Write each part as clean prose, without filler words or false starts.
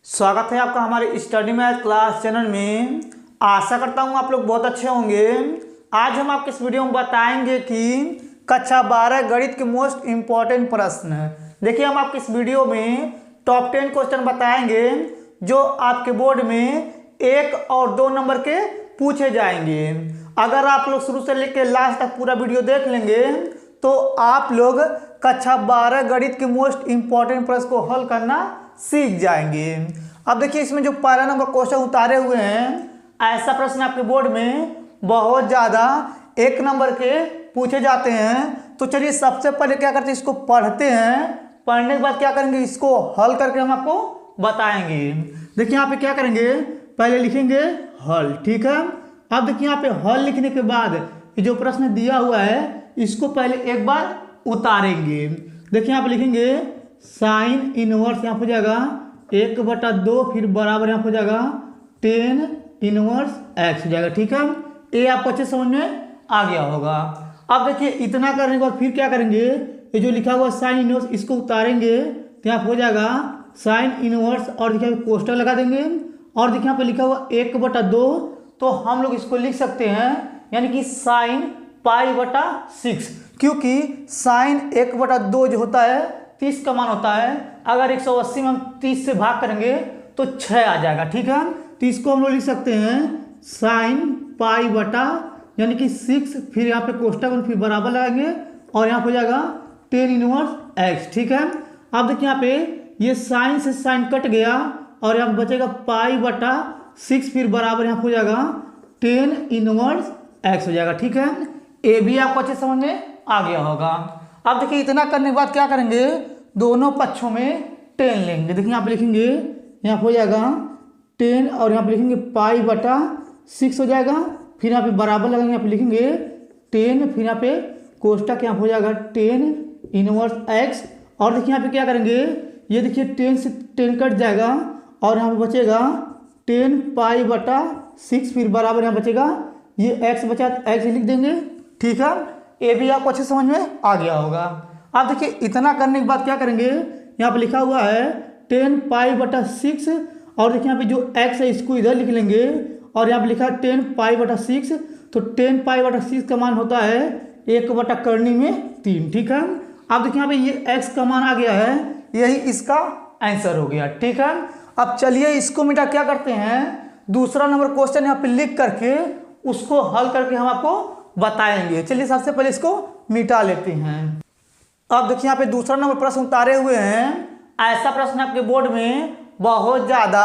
स्वागत है आपका हमारे स्टडी मैथ क्लास चैनल में। आशा करता हूँ आप लोग बहुत अच्छे होंगे। आज हम आपके इस वीडियो में बताएंगे कि कक्षा 12 गणित के मोस्ट इम्पॉर्टेंट प्रश्न। देखिए, हम आपके इस वीडियो में टॉप 10 क्वेश्चन बताएंगे जो आपके बोर्ड में 1 और 2 नंबर के पूछे जाएंगे। अगर आप लोग शुरू से लेकर लास्ट तक पूरा वीडियो देख लेंगे तो आप लोग कक्षा 12 गणित के मोस्ट इम्पॉर्टेंट प्रश्न को हल करना सीख जाएंगे। अब देखिए, इसमें जो पहला नंबर क्वेश्चन उतारे हुए हैं, ऐसा प्रश्न आपके बोर्ड में बहुत ज़्यादा 1 नंबर के पूछे जाते हैं। तो चलिए सबसे पहले क्या करते हैं, इसको पढ़ते हैं। पढ़ने के बाद क्या करेंगे, इसको हल करके हम आपको बताएंगे। देखिए यहाँ पे क्या करेंगे, पहले लिखेंगे हल, ठीक है। अब देखिए यहाँ पे हल लिखने के बाद ये जो प्रश्न दिया हुआ है इसको पहले एक बार उतारेंगे। देखिए यहाँ पे लिखेंगे साइन इनवर्स, यहाँ हो जाएगा 1/2, फिर बराबर यहाँ हो जाएगा 10 इनवर्स x हो जाएगा, ठीक है। ये आपको अच्छे समझ में आ गया होगा। अब देखिए इतना करने के बाद फिर क्या करेंगे, ये जो लिखा हुआ साइन इनवर्स इसको उतारेंगे तो यहाँ हो जाएगा साइन इनवर्स, और देखिए कोष्टक लगा देंगे। और देखिए यहाँ पे लिखा हुआ 1/2, तो हम लोग इसको लिख सकते हैं यानी कि साइन π/6, क्योंकि साइन 1/2 जो होता है 30 का मान होता है। अगर 180 में हम 30 से भाग करेंगे तो 6 आ जाएगा, ठीक है। तो इसको हम लोग लिख सकते हैं साइन π यानी कि 6, फिर यहाँ पे कोष्टक में फिर बराबर लगाएंगे और यहाँ हो जाएगा 10 इनवर्स x, ठीक है। अब देखिए यहाँ पे ये साइन से साइन कट गया और यहाँ बचेगा π/6, फिर बराबर यहाँ हो जाएगा 10 इनवर्स x हो जाएगा, ठीक है। ये भी आपको अच्छे समझ में आ गया होगा। अब देखिए इतना करने के बाद क्या करेंगे, दोनों पक्षों में 10 लेंगे। देखिए यहाँ पे लिखेंगे, यहाँ हो जाएगा 10 और यहाँ पे लिखेंगे π/6 हो जाएगा, फिर यहाँ पे बराबर लगाएंगे, यहाँ पे लिखेंगे 10, फिर यहाँ पे कोष्टक यहाँ हो जाएगा 10 इनवर्स x। और देखिए यहाँ पे क्या करेंगे, ये देखिए 10 से 10 कट जाएगा और यहाँ पे बचेगा 10 π/6, फिर बराबर यहाँ बचेगा ये x बचा तो x लिख देंगे, ठीक है। ये भी आपको अच्छे समझ में आ गया होगा। अब देखिए इतना करने के बाद क्या करेंगे, यहाँ पे लिखा हुआ है 10 π/6, और देखिए यहाँ पे जो x है इसको इधर लिख लेंगे और यहाँ पे लिखा है 10 π/6, तो 10 π/6 का मान होता है 1/3, ठीक है। अब देखिए यहाँ पे ये x का मान आ गया है, यही इसका आंसर हो गया, ठीक है। अब चलिए इसको मिटा क्या करते हैं, दूसरा नंबर क्वेश्चन यहाँ पे लिख करके उसको हल करके हम आपको बताएंगे। चलिए सबसे पहले इसको मिटा लेते हैं। अब देखिए यहाँ पे दूसरा नंबर प्रश्न उतारे हुए हैं। ऐसा प्रश्न आपके बोर्ड में बहुत ज़्यादा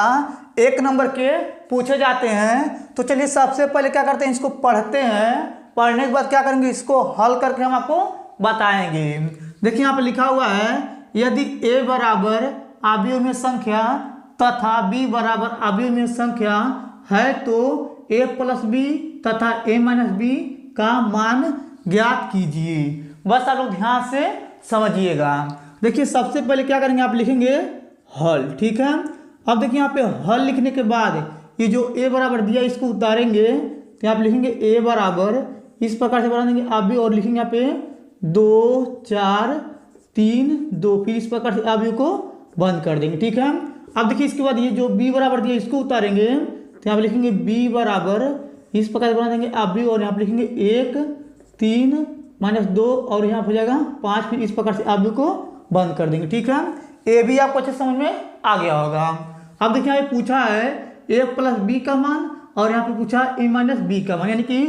1 नंबर के पूछे जाते हैं। तो चलिए सबसे पहले क्या करते हैं, इसको पढ़ते हैं। पढ़ने के बाद क्या करेंगे, इसको हल करके हम आपको बताएंगे। देखिए यहाँ पे लिखा हुआ है, यदि a बराबर अवयव में संख्या तथा b बराबर अवयव में संख्या है तो a + b तथा a - b का मान ज्ञात कीजिए। बस आप लोग ध्यान से समझिएगा। देखिए सबसे पहले क्या करेंगे, आप लिखेंगे हल, ठीक है। अब देखिए यहाँ पे हल लिखने के बाद ये जो a बराबर दिया इसको उतारेंगे तो आप लिखेंगे a बराबर इस प्रकार से बना देंगे अवयव और लिखेंगे यहाँ पे 2 4 3 2, फिर इस प्रकार से अवयव को बंद कर देंगे, ठीक है। अब देखिए इसके बाद ये जो b बराबर दिया इसको उतारेंगे तो यहाँ पे लिखेंगे b बराबर इस प्रकार से बना देंगे अवयव और यहाँ पे लिखेंगे 1 3 - 2 और यहाँ हो जाएगा 5, फिर इस प्रकार से अवयव को बंद कर देंगे, ठीक है। ये भी आपको अच्छे समझ में आ गया होगा। अब देखिए यहाँ पे पूछा है a + b का मान और यहाँ पे पूछा a - b का मान, यानी कि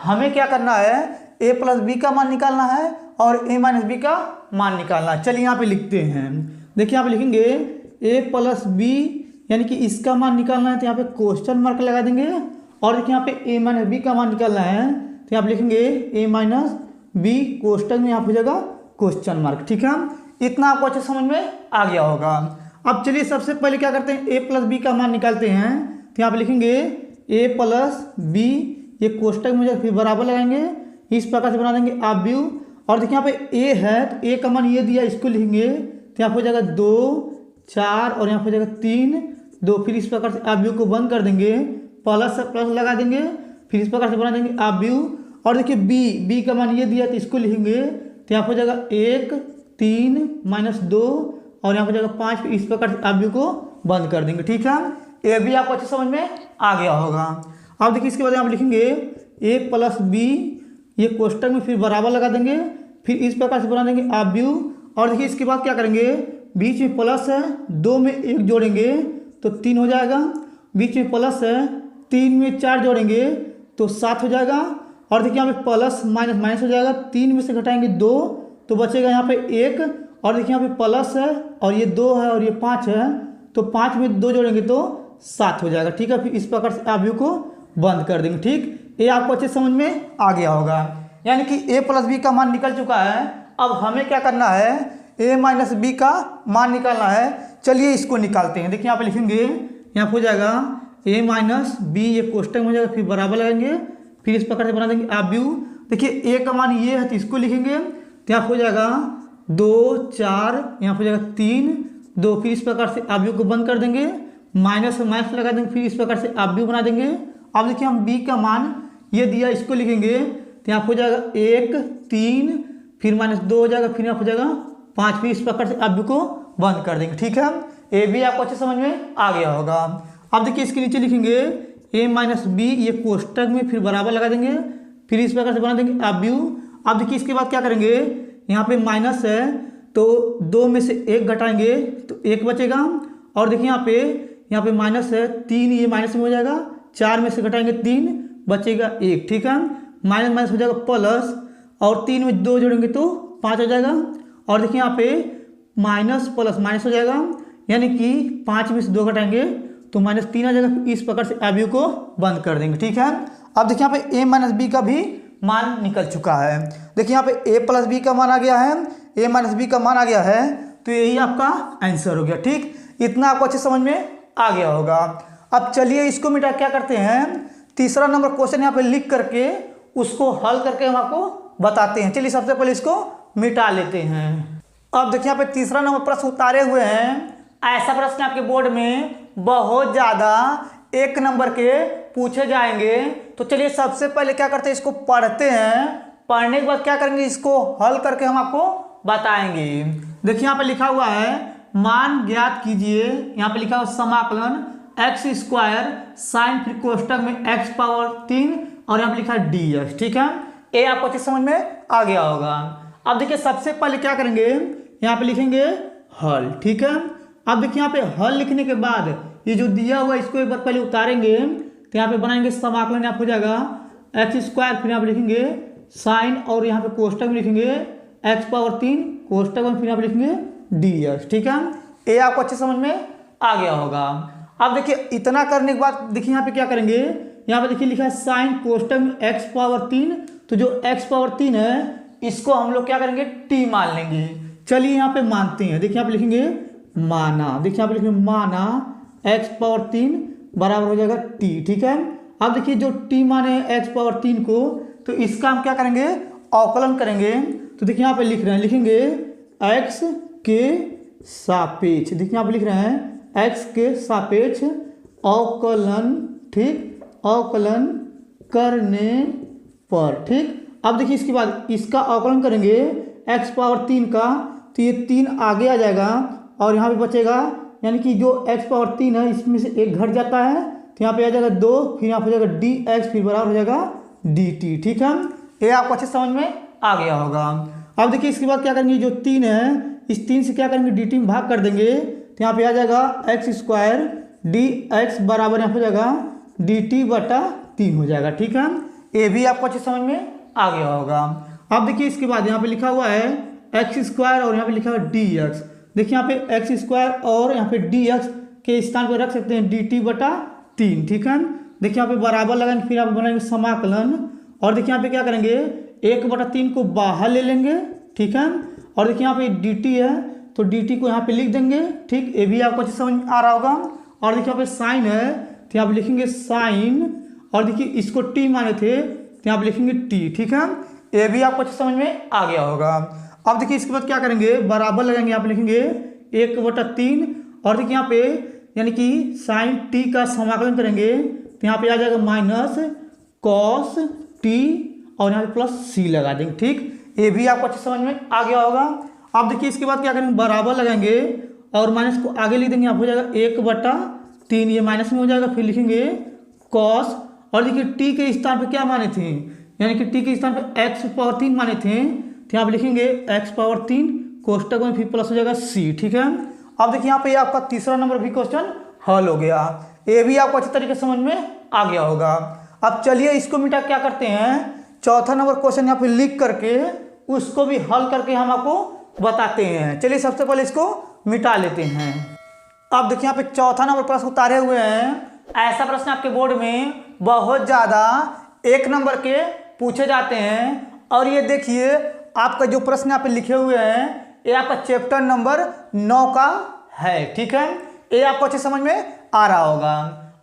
हमें क्या करना है, a + b का मान निकालना है और a - b का मान निकालना है। चलिए यहाँ पे लिखते हैं। देखिए यहाँ पे लिखेंगे a + b यानी कि इसका मान निकालना है तो यहाँ पे क्वेश्चन मार्क लगा देंगे, और देखिए यहाँ पे a - b का मान निकालना है तो यहाँ पे लिखेंगे a - b, कोष्टक में यहाँ हो जाएगा क्वेश्चन मार्क, ठीक है। इतना आपको अच्छे समझ में आ गया होगा। अब चलिए सबसे पहले क्या करते हैं, a + b का मान निकालते हैं। तो यहाँ पे लिखेंगे a + b, ये कोष्टक में जाकर फिर बराबर लगाएंगे, इस प्रकार से बना देंगे अवयव। और देखिए यहाँ पे a है तो a का मान ये दिया, इसको लिखेंगे तो यहाँ हो जाएगा 2 4 और यहाँ हो जाएगा 3 2, फिर इस प्रकार से अवयव को बंद कर देंगे, प्लस लगा देंगे, फिर इस प्रकार से बना देंगे अवयव। और देखिए b का मान ये दिया तो इसको लिखेंगे तो यहाँ हो जाएगा 1 3 - 2 और यहाँ हो जाएगा 5, फिर इस प्रकार से अवयव को बंद कर देंगे। ठीक है, ये भी आपको अच्छे समझ में आ गया होगा। अब देखिए इसके बाद आप लिखेंगे a प्लस बी, ये कोष्टक में फिर बराबर लगा देंगे, फिर इस प्रकार से बना देंगे आव्यूह। और देखिए इसके बाद क्या करेंगे, बीच में प्लस है, 2 में 1 जोड़ेंगे तो 3 हो जाएगा, बीच में प्लस है, 3 में 4 जोड़ेंगे तो 7 हो जाएगा। और देखिए यहाँ पे प्लस माइनस माइनस हो जाएगा, 3 में से घटाएंगे 2 तो बचेगा यहाँ पे 1। और देखिए यहाँ पे प्लस है और ये 2 है और ये 5 है, तो 5 में 2 जोड़ेंगे तो 7 हो जाएगा। ठीक है, फिर इस प्रकार से आव्यूह को बंद कर देंगे। ठीक, ये आपको अच्छे समझ में आ गया होगा। यानी कि a प्लस बी का मान निकल चुका है। अब हमें क्या करना है, a माइनस बी का मान निकालना है। चलिए इसको निकालते हैं। देखिए यहाँ पे लिखेंगे, यहाँ हो जाएगा a माइनस बी, ये कोष्टक में हो जाएगा, फिर बराबर लगाएंगे, फिर इस प्रकार से बना देंगे आव्यूह। देखिए a का मान ये है तो इसको लिखेंगे, तो यहाँ हो जाएगा 2 4, यहाँ हो जाएगा 3 2, फिर इस प्रकार से आव्यूह को बंद कर देंगे, माइनस माइनस लगा देंगे, फिर इस प्रकार से आव्यूह बना देंगे। अब देखिए हम b का मान ये दिया, इसको लिखेंगे, तो यहाँ हो जाएगा 1 3, फिर माइनस 2 हो जाएगा, फिर यहाँ हो जाएगा 5, फिर इस प्रकार से आव्यूह को बंद कर देंगे। ठीक है, ये भी आपको अच्छे समझ में आ गया होगा। अब देखिए इसके नीचे लिखेंगे a माइनस बी, ये कोष्टक में फिर बराबर लगा देंगे, फिर इस प्रकार से बना देंगे आव्यूह। अब देखिए इसके बाद क्या करेंगे, यहाँ पे माइनस है तो 2 में से 1 घटाएंगे तो 1 बचेगा। और देखिए यहाँ पे माइनस है, 3 ये माइनस में हो जाएगा, 4 में से घटाएंगे 3 बचेगा 1। ठीक है, माइनस माइनस हो जाएगा प्लस, और 3 में 2 जोड़ेंगे तो 5 हो जाएगा। और देखिए यहाँ पे माइनस प्लस माइनस हो जाएगा, यानी कि 5 में से 2 घटाएंगे तो -3 आ जाएगा। इस प्रकार से आव्यूह को बंद कर देंगे। ठीक है, अब देखिए यहाँ पे a माइनस बी का भी मान निकल चुका है। देखिए यहाँ पे a प्लस बी का मान आ गया है, a माइनस बी का मान आ गया है, तो यही आपका आंसर हो गया। ठीक, इतना आपको अच्छे समझ में आ गया होगा। अब चलिए इसको मिटा क्या करते हैं, तीसरा नंबर क्वेश्चन यहाँ पे लिख करके उसको हल करके हम आपको बताते हैं। चलिए सबसे पहले इसको मिटा लेते हैं। अब देखिए यहाँ पे तीसरा नंबर प्रश्न उतारे हुए हैं। ऐसा प्रश्न आपके बोर्ड में बहुत ज़्यादा 1 नंबर के पूछे जाएंगे। तो चलिए सबसे पहले क्या करते हैं, इसको पढ़ते हैं। पढ़ने के बाद क्या करेंगे, इसको हल करके हम आपको बताएंगे। देखिए यहाँ पे लिखा हुआ है, मान ज्ञात कीजिए। यहाँ पे लिखा हुआ समाकलन x स्क्वायर साइन, फिर कोष्टक में x पावर 3 और यहाँ पे लिखा है dx। ठीक है, ये आपको अच्छे समझ में आ गया होगा। अब देखिए सबसे पहले क्या करेंगे, यहाँ पे लिखेंगे हल। ठीक है, अब देखिए यहाँ पे हल लिखने के बाद ये जो दिया हुआ इसको एक बार पहले उतारेंगे, तो यहाँ पे बनाएंगे समाकलन, यहाँ हो जाएगा x स्क्वायर, फिर यहाँ पे लिखेंगे साइन, और यहाँ पे कोष्टक में लिखेंगे x पावर 3 कोष्टक में, फिर यहाँ पे लिखेंगे dx। ठीक है, ये आपको अच्छे समझ में आ गया होगा। अब देखिए इतना करने के बाद देखिए यहाँ पे क्या करेंगे, यहाँ पे देखिए लिखा है साइन कोष्टक में x पावर 3, तो जो x पावर 3 है इसको हम लोग क्या करेंगे, t मान लेंगे। चलिए यहाँ पे मानते हैं। देखिए यहाँ पे लिखेंगे माना, देखिए यहाँ पे लिखेंगे माना x पावर 3 बराबर हो जाएगा t। ठीक है, अब देखिए जो t माने x पावर 3 को, तो इसका हम क्या करेंगे, अवकलन करेंगे। तो देखिए यहाँ पे लिख रहे हैं, लिखेंगे x के सापेक्ष, देखिए यहाँ पे लिख रहे हैं x के सापेक्ष अवकलन। ठीक, अवकलन करने पर। ठीक, अब देखिए इसके बाद इसका अवकलन करेंगे x पावर 3 का, तो ये 3 आगे आ जाएगा और यहाँ पे बचेगा, यानी कि जो x पावर 3 है इसमें से 1 घट जाता है, तो यहाँ पे आ जाएगा 2, फिर यहाँ पे हो जाएगा dx, फिर बराबर हो जाएगा dt। ठीक है, ये आपको अच्छे समझ में आ गया होगा। अब देखिए इसके बाद क्या करेंगे, जो 3 है इस 3 से क्या करेंगे, dt में भाग कर देंगे, तो यहाँ पे आ जाएगा x स्क्वायर dx बराबर यहाँ पे हो जाएगा dt बटा 3 हो जाएगा। ठीक है, ये भी आपको अच्छे समझ में आ गया होगा। अब देखिए इसके बाद यहाँ पे लिखा हुआ है x स्क्वायर और यहाँ पे लिखा हुआ है dx। देखिए यहाँ पे x स्क्वायर और यहाँ पे dx के स्थान पर रख सकते हैं dt बटा 3। ठीक है, देखिए यहाँ पे बराबर लगाएंगे, फिर यहाँ पे बनाएंगे समाकलन, और देखिए यहाँ पे क्या करेंगे, 1/3 को बाहर ले लेंगे। ठीक है, और देखिए यहाँ पे dt है तो dt को यहाँ पे लिख देंगे। ठीक, ये भी आपको अच्छे समझ में आ रहा होगा। और देखिए यहाँ पे साइन है तो यहाँ पे लिखेंगे साइन, और देखिए इसको t माने थे तो यहाँ पे लिखेंगे t। ठीक है, ये भी आपको अच्छे समझ में आ गया होगा। अब देखिए इसके बाद क्या करेंगे, बराबर लगाएंगे, यहाँ पे लिखेंगे 1/3, और देखिए यहाँ पे यानी कि साइन t का समाकलन करेंगे तो यहाँ पे आ जाएगा माइनस कॉस t, और यहाँ पे प्लस c लगा देंगे। ठीक, ये भी आपको अच्छे समझ में आ गया होगा। अब देखिए इसके बाद क्या करेंगे, बराबर लगाएंगे और माइनस को आगे लिख देंगे, यहाँ हो जाएगा 1/3, ये माइनस में हो जाएगा। फिर लिखेंगे कॉस, और देखिए टी के स्थान पे क्या माने थे, यानी कि टी के स्थान पे x⁻3 माने थे, तो यहाँ पे लिखेंगे x⁻3 कोष्टक में फिर प्लस हो जाएगा c। ठीक है, अब देखिए यहाँ पे ये आपका तीसरा नंबर भी क्वेश्चन हल हो गया। ये भी आपको अच्छी तरीके से समझ में आ गया होगा। अब चलिए इसको मिटा क्या करते हैं, चौथा नंबर क्वेश्चन यहाँ पे लिख करके उसको भी हल करके हम आपको बताते हैं। चलिए सबसे पहले इसको मिटा लेते हैं। अब देखिए यहाँ पे चौथा नंबर प्रश्न उतारे हुए हैं। ऐसा प्रश्न आपके बोर्ड में बहुत ज़्यादा 1 नंबर के पूछे जाते हैं। और ये देखिए आपका जो प्रश्न यहाँ पे लिखे हुए हैं ये आपका चैप्टर नंबर 9 का है। ठीक है, ये आपको अच्छे समझ में आ रहा होगा।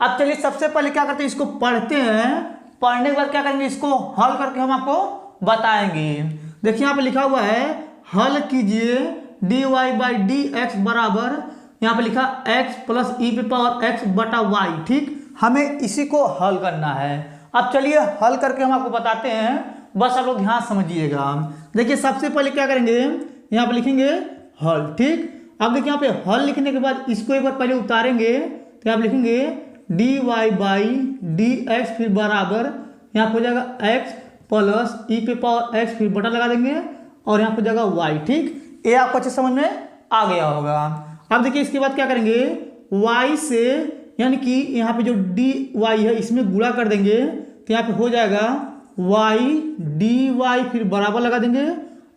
अब चलिए सबसे पहले क्या करते हैं, इसको पढ़ते हैं। पढ़ने के बाद क्या करेंगे, इसको हल करके हम आपको बताएंगे। देखिए यहाँ पे लिखा हुआ है हल कीजिए dy/dx बराबर, यहाँ पे लिखा x + e⁻x/y। ठीक, हमें इसी को हल करना है। अब चलिए हल करके हम आपको बताते हैं, बस आप लोग ध्यान समझिएगा। देखिए सबसे पहले क्या करेंगे, यहाँ पे लिखेंगे हल। ठीक, अब देखिए यहाँ पे हल लिखने के बाद इसको एक बार पहले उतारेंगे, तो यहाँ पे लिखेंगे dy/dx फिर बराबर, यहाँ पे हो जाएगा x + e⁻x फिर बटा लगा देंगे और यहाँ पे हो जाएगा y। ठीक, ये आपको अच्छे समझ में आ गया होगा। अब देखिए इसके बाद क्या करेंगे, y से यानी कि यहाँ पे जो dy है इसमें गुणा कर देंगे, तो यहाँ पे हो जाएगा y dy फिर बराबर लगा देंगे।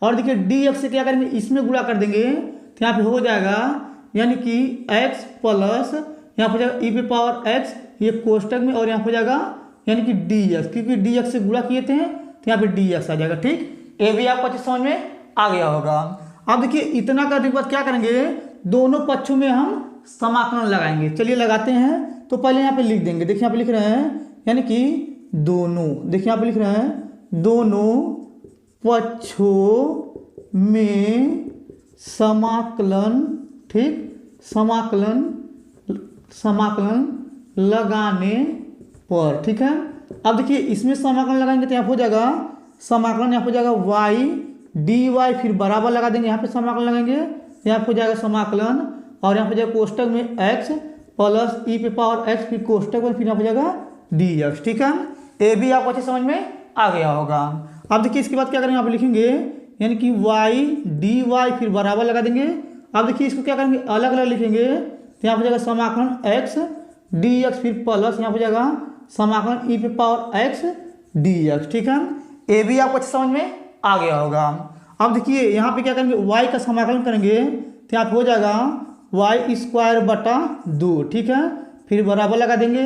और देखिए dx से क्या करेंगे, इसमें गुणा कर देंगे, तो यहाँ पे हो जाएगा यानी कि x प्लस यहाँ पे हो जाएगा e⁻x, ये कोष्टक में, और यहाँ पे हो जाएगा यानी कि dx, क्योंकि dx से गुणा किए थे तो यहाँ पे dx आ जाएगा। ठीक, ये भी आपको अच्छे समझ में आ गया होगा। अब देखिए इतना करने के बाद क्या करेंगे, दोनों पक्षों में हम समाकलन लगाएंगे। चलिए लगाते हैं। तो पहले यहाँ पे लिख देंगे, देखिए यहाँ पे लिख रहे हैं यानी कि दोनों, देखिए यहाँ पे लिख रहे हैं दोनों पक्षों में समाकलन। ठीक, समाकलन लगाने पर। ठीक है, अब देखिए इसमें समाकलन लगाएंगे तो यहाँ हो जाएगा समाकलन, यहाँ हो जाएगा y dy फिर बराबर लगा देंगे, यहाँ पे समाकलन लगाएंगे, यहाँ पे हो जाएगा समाकलन, और यहाँ पे जाएगा कोष्टक में x + e⁻x फिर कोष्टक में फिर यहाँ हो जाएगा dx। ठीक है, ये भी आपको अच्छे समझ में आ गया होगा। अब देखिए इसके बाद क्या करेंगे, यहाँ पे लिखेंगे यानी कि y dy फिर बराबर लगा देंगे। अब देखिए इसको क्या करेंगे, अलग अलग लिखेंगे, तो यहाँ पे जाएगा समाकलन x dx फिर प्लस यहाँ पे जाएगा समाकलन e⁻x dx। ठीक है, ये भी आपको अच्छे समझ में आ गया होगा। अब देखिए यहाँ पे क्या करेंगे, y का समाकलन करेंगे, तो यहाँ पे हो जाएगा y² 2। ठीक है, फिर बराबर लगा देंगे।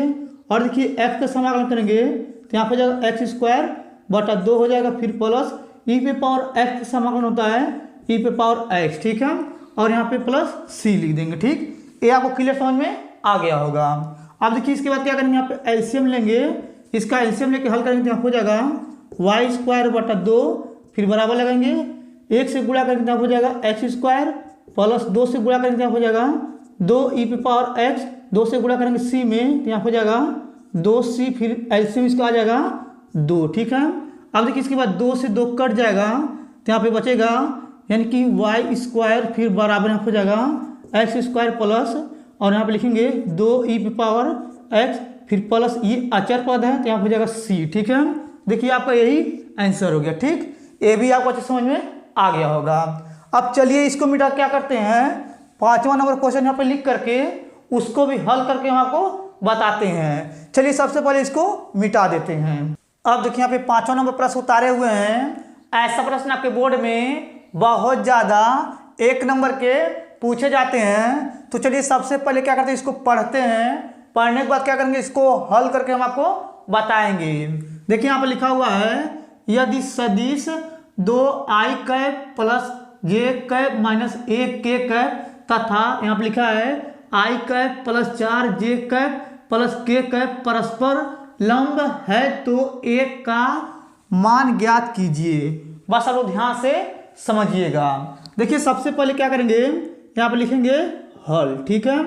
और देखिए x का समाकलन करेंगे, तो यहाँ पे जाएगा x² 2 हो जाएगा, फिर प्लस e⁻x का समाकलन होता है e⁻x। ठीक है, और यहाँ पे प्लस c लिख देंगे। ठीक, ये आपको क्लियर समझ में आ गया होगा। अब देखिए इसके बाद क्या करेंगे, यहाँ पे एलसीएम लेंगे, इसका एलसीएम लेके हल करेंगे, तो यहाँ हो जाएगा y² 2 फिर बराबर लगाएंगे, 1 से गुणा करेंगे तो हो जाएगा x² प्लस 2 से गुणा करेंगे तो हो जाएगा 2e⁻x, 2 से गुणा करेंगे c में, तो यहाँ हो जाएगा 2c फिर एलसीएम इसका आ जाएगा 2। ठीक है, अब देखिए इसके बाद 2 से 2 कट जाएगा, तो यहाँ पे बचेगा यानी कि y² फिर बराबर यहाँ हो जाएगा x² प्लस, और यहाँ पे लिखेंगे 2e⁻x फिर प्लस ये अचर पद है, तो यहाँ हो जाएगा c। ठीक है, देखिए आपका यही आंसर हो गया। ठीक, ये भी आपको अच्छे समझ में आ गया होगा। अब चलिए इसको मिटा क्या करते हैं, 5वां नंबर क्वेश्चन यहाँ पे लिख करके उसको भी हल करके हम आपको बताते हैं। चलिए सबसे पहले इसको मिटा देते हैं। अब देखिए यहाँ पे 5वां नंबर प्रश्न उतारे हुए हैं। ऐसा प्रश्न आपके बोर्ड में बहुत ज़्यादा 1 नंबर के पूछे जाते हैं। तो चलिए सबसे पहले क्या करते हैं, इसको पढ़ते हैं। पढ़ने के बाद क्या करेंगे, इसको हल करके हम आपको बताएंगे। देखिए यहाँ पे लिखा हुआ है यदि सदिश 2i + j माइनस 1k तथा यहाँ पे लिखा है i + 4j + k परस्पर लंब है तो एक का मान ज्ञात कीजिए। बस आप लोग ध्यान से समझिएगा। देखिए सबसे पहले क्या करेंगे, यहाँ पे लिखेंगे हल। ठीक है,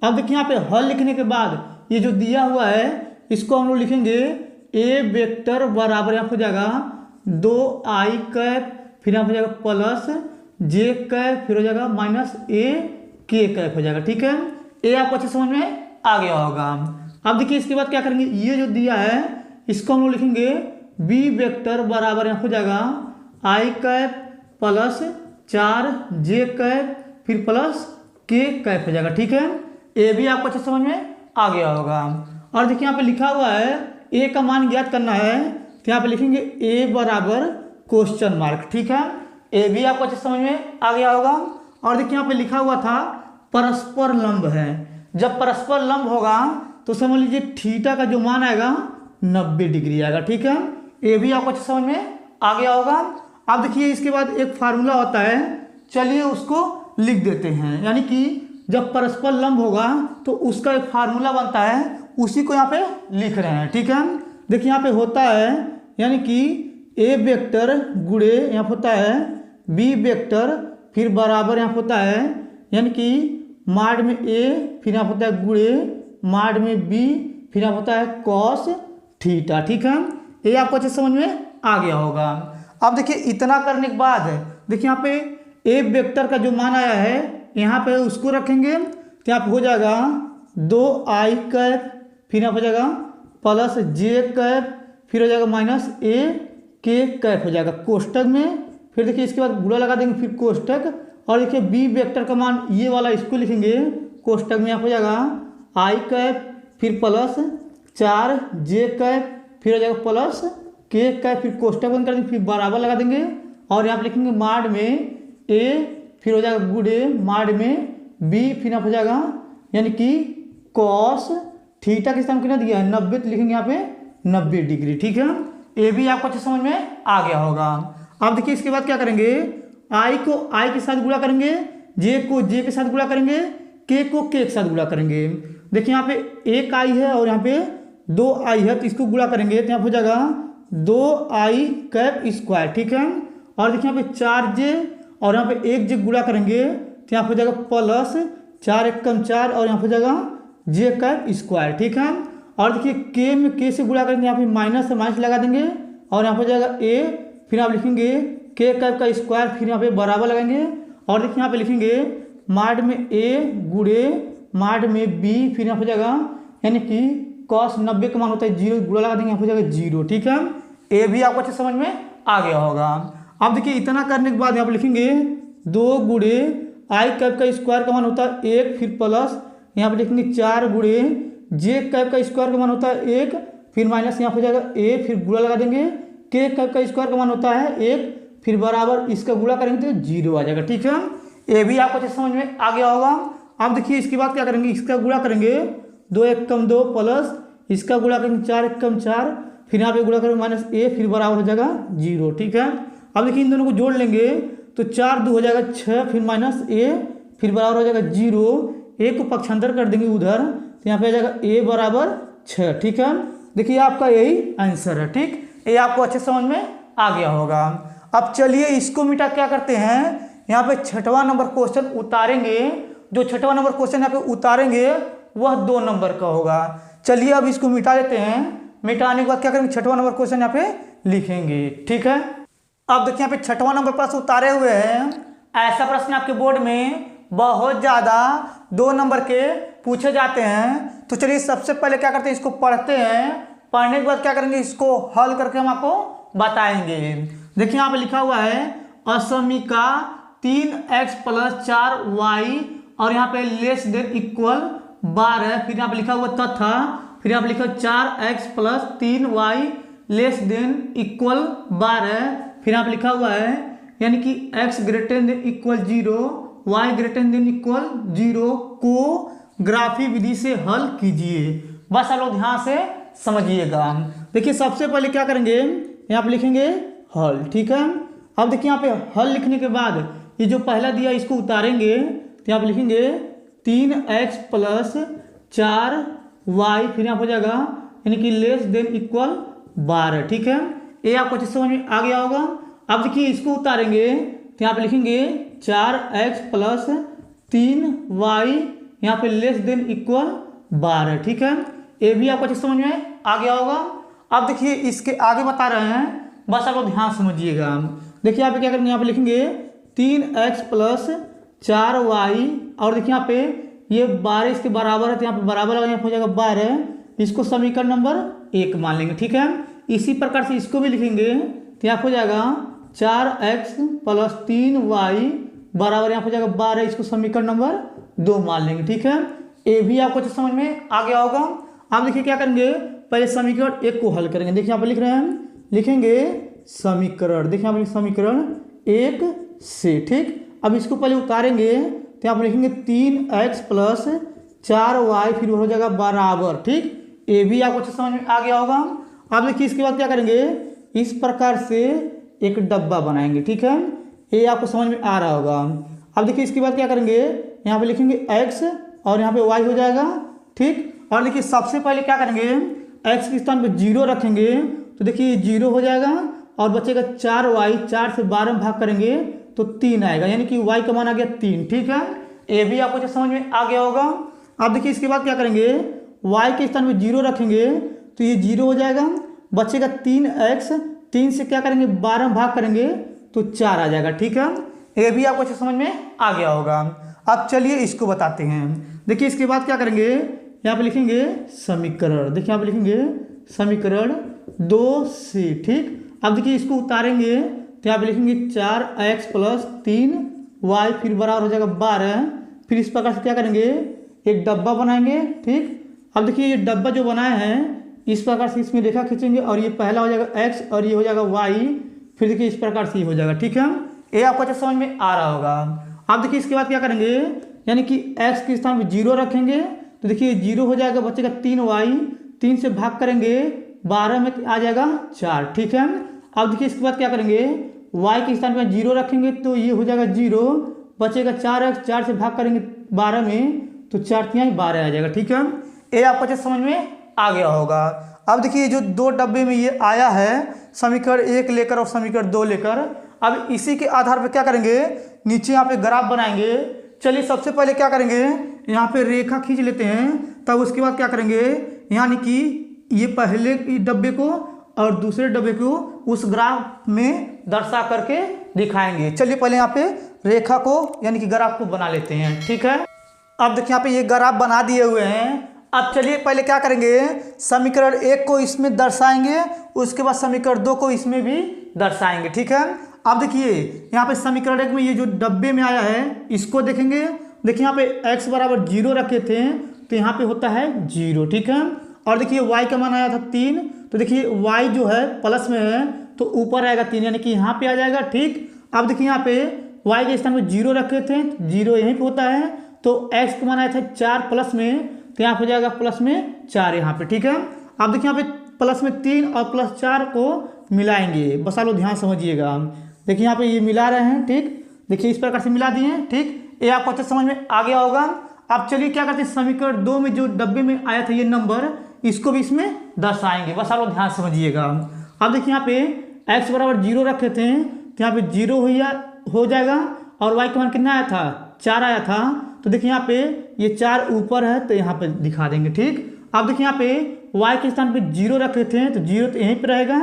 अब देखिए यहाँ पे हल लिखने के बाद ये जो दिया हुआ है इसको हम लोग लिखेंगे a वेक्टर बराबर यहाँ हो जाएगा 2i फिर यहाँ हो जाएगा प्लस j फिर हो जाएगा माइनस के कैप हो जाएगा। ठीक है, ये आपको अच्छे समझ में आ गया होगा। अब देखिए इसके बाद क्या करेंगे, ये जो दिया है इसको हम लोग लिखेंगे बी वेक्टर बराबर यहाँ हो जाएगा आई कैप प्लस 4 जे कैप फिर प्लस के कैप हो जाएगा। ठीक है, ये भी आपको अच्छे समझ में आ गया होगा। और देखिए यहाँ पे लिखा हुआ है ए का मान ज्ञात करना है, तो यहाँ पे लिखेंगे ए बराबर क्वेश्चन मार्क। ठीक है, ए भी आपको अच्छे समझ में आ गया होगा। और देखिए यहाँ पे लिखा हुआ था परस्पर लंब है, जब परस्पर लंब होगा तो समझ लीजिए थीटा का जो मान आएगा 90 डिग्री आएगा। ठीक है, ये भी आपको अच्छे समझ में आ गया होगा। अब देखिए इसके बाद एक फार्मूला होता है, चलिए उसको लिख देते हैं। यानी कि जब परस्पर लंब होगा तो उसका एक फार्मूला बनता है, उसी को यहाँ पे लिख रहे हैं। ठीक है, देखिए यहाँ पे होता है यानी कि ए वेक्टर गुणे यहाँ होता है बी वेक्टर फिर बराबर यहाँ होता है यानी कि माड में ए फिर यहाँ होता है गुणे माड में बी फिर यहाँ होता है कॉस थीटा। ठीक है, ये आपको अच्छे समझ में आ गया होगा। अब देखिए इतना करने के बाद देखिए यहाँ पे ए वेक्टर का जो मान आया है यहाँ पे उसको रखेंगे, तो यहाँ पे हो जाएगा 2i कैप फिर यहाँ हो जाएगा प्लस जे कैप फिर हो जाएगा माइनस ए के कैप हो जाएगा कोष्टक में। फिर देखिए इसके बाद गुणा लगा देंगे फिर कोष्टक, और देखिए बी वेक्टर का मान ये वाला इसको लिखेंगे कोष्टक में, यहाँ हो जाएगा आई कैप फिर प्लस 4 जे कैप फिर हो जाएगा प्लस के कैप फिर कोष्टक बंद कर देंगे फिर बराबर लगा देंगे, और यहाँ पे लिखेंगे माड में ए फिर हो जाएगा गुणे माड में बी फिर यहाँ हो जाएगा यानी कि कॉस थीटा किस टाइम कितना दिया है 90, तो लिखेंगे यहाँ पे 90 डिग्री। ठीक है, ये भी आपको अच्छे समझ में आ गया होगा। अब देखिए इसके बाद क्या करेंगे, आई को आई के साथ गुणा करेंगे, जे को जे के साथ गुणा करेंगे, के को के के साथ गुणा करेंगे। देखिए यहाँ पे एक आई है और यहाँ पे 2 आई है, तो इसको गुणा करेंगे तो यहाँ हो जाएगा 2i कैप स्क्वायर। ठीक है, और देखिए यहाँ पे 4j और यहाँ पे 1j गुणा करेंगे तो यहाँ हो जाएगा प्लस 4 एकम 4 और यहाँ हो जाएगा जे कैप स्क्वायर। ठीक है, और देखिए के में के से गुणा करेंगे, यहाँ पे माइनस से माइनस लगा देंगे और यहाँ हो जाएगा ए फिर आप लिखेंगे के कैप का स्क्वायर फिर यहाँ पे बराबर लगाएंगे, और देखिए यहाँ पे लिखेंगे माड में ए गुणे माड में बी फिर यहाँ हो जाएगा यानी कि कॉस 90 का मान होता है 0, गुणा लगा देंगे यहाँ हो जाएगा 0। ठीक है, ए भी आपको अच्छे समझ में आ गया होगा। अब देखिए इतना करने के बाद यहाँ पे लिखेंगे 2 गुणे आई कैप का स्क्वायर का मान होता है 1 फिर प्लस यहाँ पे लिखेंगे 4 गुणे जे कैप का स्क्वायर का मान होता है 1 फिर माइनस यहाँ हो जाएगा ए फिर गुणा लगा देंगे, के कैप का स्क्वायर का मान होता है 1 फिर बराबर इसका गुणा करेंगे तो 0 आ जाएगा। ठीक है, ये भी आपको अच्छे समझ में आ गया होगा। अब देखिए इसके बाद क्या करेंगे, इसका गुणा करेंगे 2 एकम 2 प्लस इसका गुणा करेंगे 4 एकम 4 फिर यहाँ पे गुणा करेंगे माइनस ए फिर बराबर हो जाएगा 0। ठीक है, अब देखिए इन दोनों को जोड़ लेंगे तो 4 2 हो जाएगा 6 फिर माइनस ए फिर बराबर हो जाएगा 0, ए को पक्षांतर कर देंगे उधर तो यहाँ पे आ जाएगा ए बराबर 6। ठीक है, देखिए आपका यही आंसर है। ठीक, ये आपको अच्छे समझ में आ गया होगा। अब चलिए इसको मिटा क्या करते हैं, यहाँ पे 6वां नंबर क्वेश्चन उतारेंगे। जो 6वां नंबर क्वेश्चन यहाँ पे उतारेंगे वह 2 नंबर का होगा। चलिए अब इसको मिटा देते हैं, मिटाने के बाद क्या करेंगे 6वां नंबर क्वेश्चन यहाँ पे लिखेंगे। ठीक है, अब देखिए यहाँ पे 6वां नंबर प्रश्न उतारे हुए हैं। ऐसा प्रश्न आपके बोर्ड में बहुत ज़्यादा 2 नंबर के पूछे जाते हैं। तो चलिए सबसे पहले क्या करते हैं, इसको पढ़ते हैं, पढ़ने के बाद क्या करेंगे इसको हल करके हम आपको बताएंगे। देखिए यहाँ पे लिखा हुआ है असमीका 3x + 4y और यहाँ पे लेस देन इक्वल 12, फिर यहाँ पे लिखा हुआ तथा फिर यहाँ पे लिखा 4x + 3y less than equal 12, फिर यहाँ पे लिखा हुआ है यानी कि x greater than equal 0 y greater than equal 0 को ग्राफी विधि से हल कीजिए। बस आप लोग ध्यान से समझिएगा। देखिए सबसे पहले क्या करेंगे, यहाँ पे लिखेंगे हल। ठीक है, अब देखिए यहाँ पे हल लिखने के बाद ये जो पहला दिया इसको उतारेंगे तो यहाँ पे लिखेंगे 3x + 4y फिर यहाँ हो जाएगा यानी कि लेस देन इक्वल 12। ठीक है, ये आपको अच्छे समझ में आ गया होगा। अब देखिए इसको उतारेंगे तो यहाँ पे लिखेंगे 4x + 3y यहाँ पे लेस देन इक्वल 12। ठीक है, ये भी आपको अच्छे समझ में आ गया होगा। अब देखिए इसके आगे बता रहे हैं, बस आप लोग ध्यान समझिएगा। देखिए यहाँ पे क्या करेंगे, यहाँ पे लिखेंगे 3x + 4y और देखिए यहाँ पे ये 12 इसके बराबर है तो यहाँ पे बराबर लगा, यहाँ हो जाएगा 12, इसको समीकरण नंबर 1 मान लेंगे। ठीक है, इसी प्रकार से इसको भी लिखेंगे तो यहाँ हो जाएगा 4x + 3y बराबर यहाँ हो जाएगा 12, इसको समीकरण नंबर 2 मान लेंगे। ठीक है, ये भी आपको अच्छे समझ में आ गया होगा। आप देखिए क्या करेंगे, पहले समीकरण 1 को हल करेंगे। देखिए यहाँ पे लिख रहे हैं, लिखेंगे समीकरण, देखिए यहाँ पे समीकरण 1 से। ठीक, अब इसको पहले उतारेंगे तो यहाँ पर लिखेंगे 3x + 4y फिर हो जाएगा बराबर। ठीक, ये भी आपको अच्छे समझ में आ गया होगा। अब देखिए इसके बाद क्या करेंगे, इस प्रकार से एक डब्बा बनाएंगे। ठीक है, ये आपको समझ में आ रहा होगा। अब देखिए इसके बाद क्या करेंगे, यहाँ पे लिखेंगे x और यहाँ पे y हो जाएगा। ठीक, और देखिए सबसे पहले क्या करेंगे, x के स्थान पे 0 रखेंगे तो देखिए 0 हो जाएगा और बचेगा 4y, 4 से 12 में भाग करेंगे तो 3 आएगा, यानी कि y का मान आ गया 3। ठीक है, ये भी आपको समझ में आ गया होगा। अब देखिए इसके बाद क्या करेंगे, y के स्थान पे 0 रखेंगे तो ये 0 हो जाएगा, बचेगा 3x, 3 से क्या करेंगे 12 में भाग करेंगे तो 4 आ जाएगा। ठीक है, ये भी आपको समझ में आ गया होगा। अब चलिए इसको बताते हैं। देखिए इसके बाद क्या करेंगे, यहाँ पे लिखेंगे समीकरण, देखिए यहाँ पे लिखेंगे समीकरण 2 से। ठीक, अब देखिए इसको उतारेंगे तो यहाँ पे लिखेंगे 4x + 3y फिर बराबर हो जाएगा 12, फिर इस प्रकार से क्या करेंगे, एक डब्बा बनाएंगे। ठीक, अब देखिए ये डब्बा जो बनाए हैं इस प्रकार से इसमें रेखा खींचेंगे और ये पहला हो जाएगा x और ये हो जाएगा y, फिर देखिए इस प्रकार से ये हो जाएगा। ठीक है, ये आपको अच्छा समझ में आ रहा होगा। अब देखिए इसके बाद क्या करेंगे, यानी कि x के स्थान पे 0 रखेंगे तो देखिए 0 हो जाएगा, बचेगा 3y, 3 से भाग करेंगे 12 में आ जाएगा 4। ठीक है, अब देखिए इसके बाद क्या करेंगे, y के स्थान पे 0 रखेंगे तो ये हो जाएगा 0, बचेगा 4x, 4 से भाग करेंगे 12 में तो 4 × 12 आ जाएगा। ठीक है, ये आपको अच्छे समझ में आ गया होगा। अब देखिए जो 2 डब्बे में ये आया है समीकरण 1 लेकर और समीकरण 2 लेकर, अब इसी के आधार पर क्या करेंगे, नीचे यहाँ पे ग्राफ बनाएंगे। चलिए सबसे पहले क्या करेंगे, यहाँ पे रेखा खींच लेते हैं, तब उसके बाद क्या करेंगे, यानी कि ये पहले डब्बे को और दूसरे डब्बे को उस ग्राफ में दर्शा करके दिखाएंगे। चलिए पहले यहाँ पे रेखा को यानी कि ग्राफ को बना लेते हैं। ठीक है, अब देखिए यहाँ पे ये ग्राफ बना दिए हुए हैं। अब चलिए पहले क्या करेंगे, समीकरण 1 को इसमें दर्शाएंगे, उसके बाद समीकरण 2 को इसमें भी दर्शाएंगे। ठीक है, अब देखिए यहाँ पे समीकरण 1 में ये जो डब्बे में आया है इसको देखेंगे। देखिए यहाँ पे x = 0 रखे थे तो यहाँ पे होता है 0। ठीक है, और देखिए y का मान आया था 3 तो देखिए y जो है प्लस में है तो ऊपर आएगा 3, यानी कि यहाँ पे आ जाएगा। ठीक, अब देखिए यहाँ पे y के स्थान पे 0 रखे थे, 0 यहीं पे होता है, तो x का मान आया था 4 प्लस में तो यहाँ पे हो जाएगा प्लस में 4 यहाँ पे। ठीक है, अब देखिए यहाँ पे प्लस में 3 और +4 को मिलाएंगे, बस आप लोग ध्यान समझिएगा। देखिए यहाँ पे ये मिला रहे हैं। ठीक, देखिए इस प्रकार से मिला दिए। ठीक, ये आपको अच्छे समझ में आ गया होगा। अब चलिए क्या करते हैं, समीकरण 2 में जो डब्बे में आया था ये नंबर, इसको भी इसमें दर्शाएंगे, बस आप लोग ध्यान समझिएगा। अब देखिए यहाँ पे x = 0 रखे थे तो यहाँ पे 0 हो जाएगा और y का मान कितना आया था, 4 आया था, तो देखिए यहाँ पे ये 4 ऊपर है तो यहाँ पे दिखा देंगे। ठीक, अब देखिए यहाँ पे y के स्थान पे 0 रखे थे तो 0 तो यहीं पे रहेगा,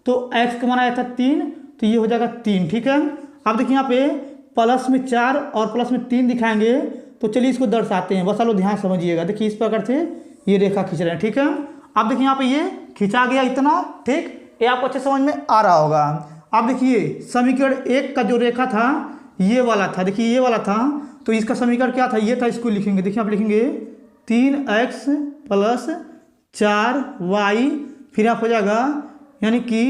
तो x का मान आया था 3 तो ये हो जाएगा 3। ठीक है, अब देखिए यहाँ पे प्लस में 4 और प्लस में 3 दिखाएंगे, तो चलिए इसको दर्शाते हैं, बस आप लोग ध्यान समझिएगा। देखिए इस प्रकार से ये रेखा खींच रहे हैं। ठीक है, अब देखिए यहाँ पे ये खींचा गया इतना। ठीक, ये आपको अच्छे समझ में आ रहा होगा। अब देखिए समीकरण 1 का जो रेखा था ये वाला था, देखिए ये वाला था, तो इसका समीकरण क्या था, ये था, इसको लिखेंगे। देखिए आप लिखेंगे 3x + 4y फिर आप हो जाएगा यानी कि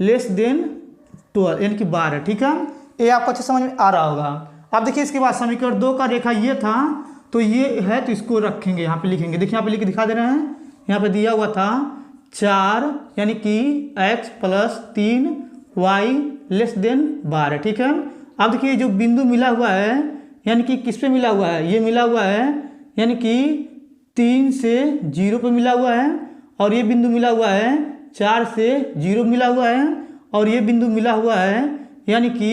<12 यानी कि 12। ठीक है, ये आपको अच्छे समझ में आ रहा होगा। अब देखिए इसके बाद समीकरण 2 का रेखा ये था तो ये है, तो इसको रखेंगे, यहाँ पे लिखेंगे। देखिए यहाँ पे लिख के दिखा दे रहे हैं, यहाँ पे दिया हुआ था 4 यानी कि x + 3y <12। ठीक है, अब देखिए जो बिंदु मिला हुआ है यानी कि किस पे मिला हुआ है, ये मिला हुआ है यानी कि 3 से 0 पे मिला हुआ है, और ये बिंदु मिला हुआ है 4 से 0 मिला हुआ है, और ये बिंदु मिला हुआ है यानी कि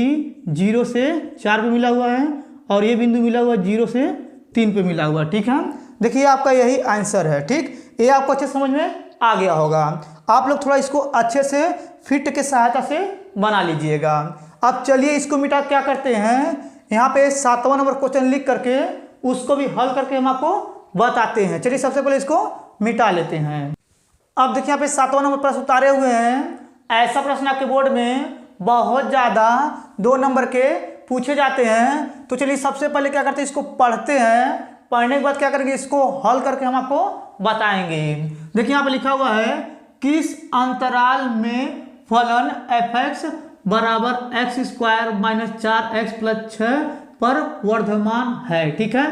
0 से 4 पे मिला हुआ है, और ये बिंदु मिला हुआ 0 से 3 पे मिला हुआ। ठीक है, देखिए आपका यही आंसर है। ठीक, ये आपको अच्छे समझ में आ गया होगा। आप लोग थोड़ा इसको अच्छे से फिट के सहायता से बना लीजिएगा। अब चलिए इसको मिटा क्या करते हैं, यहाँ पे 7वां नंबर क्वेश्चन लिख करके उसको भी हल करके हम आपको बताते हैं। चलिए सबसे पहले इसको मिटा लेते हैं। अब देखिए यहाँ पे 7वां नंबर प्रश्न उतारे हुए हैं। ऐसा प्रश्न आपके बोर्ड में बहुत ज़्यादा 2 नंबर के पूछे जाते हैं। तो चलिए सबसे पहले क्या करते हैं, इसको पढ़ते हैं। पढ़ने के बाद क्या करेंगे, इसको हल करके हम आपको बताएंगे। देखिए यहाँ पे लिखा हुआ है, किस अंतराल में फलन f(x) बराबर x² - 4x + 6 पर वर्धमान है। ठीक है,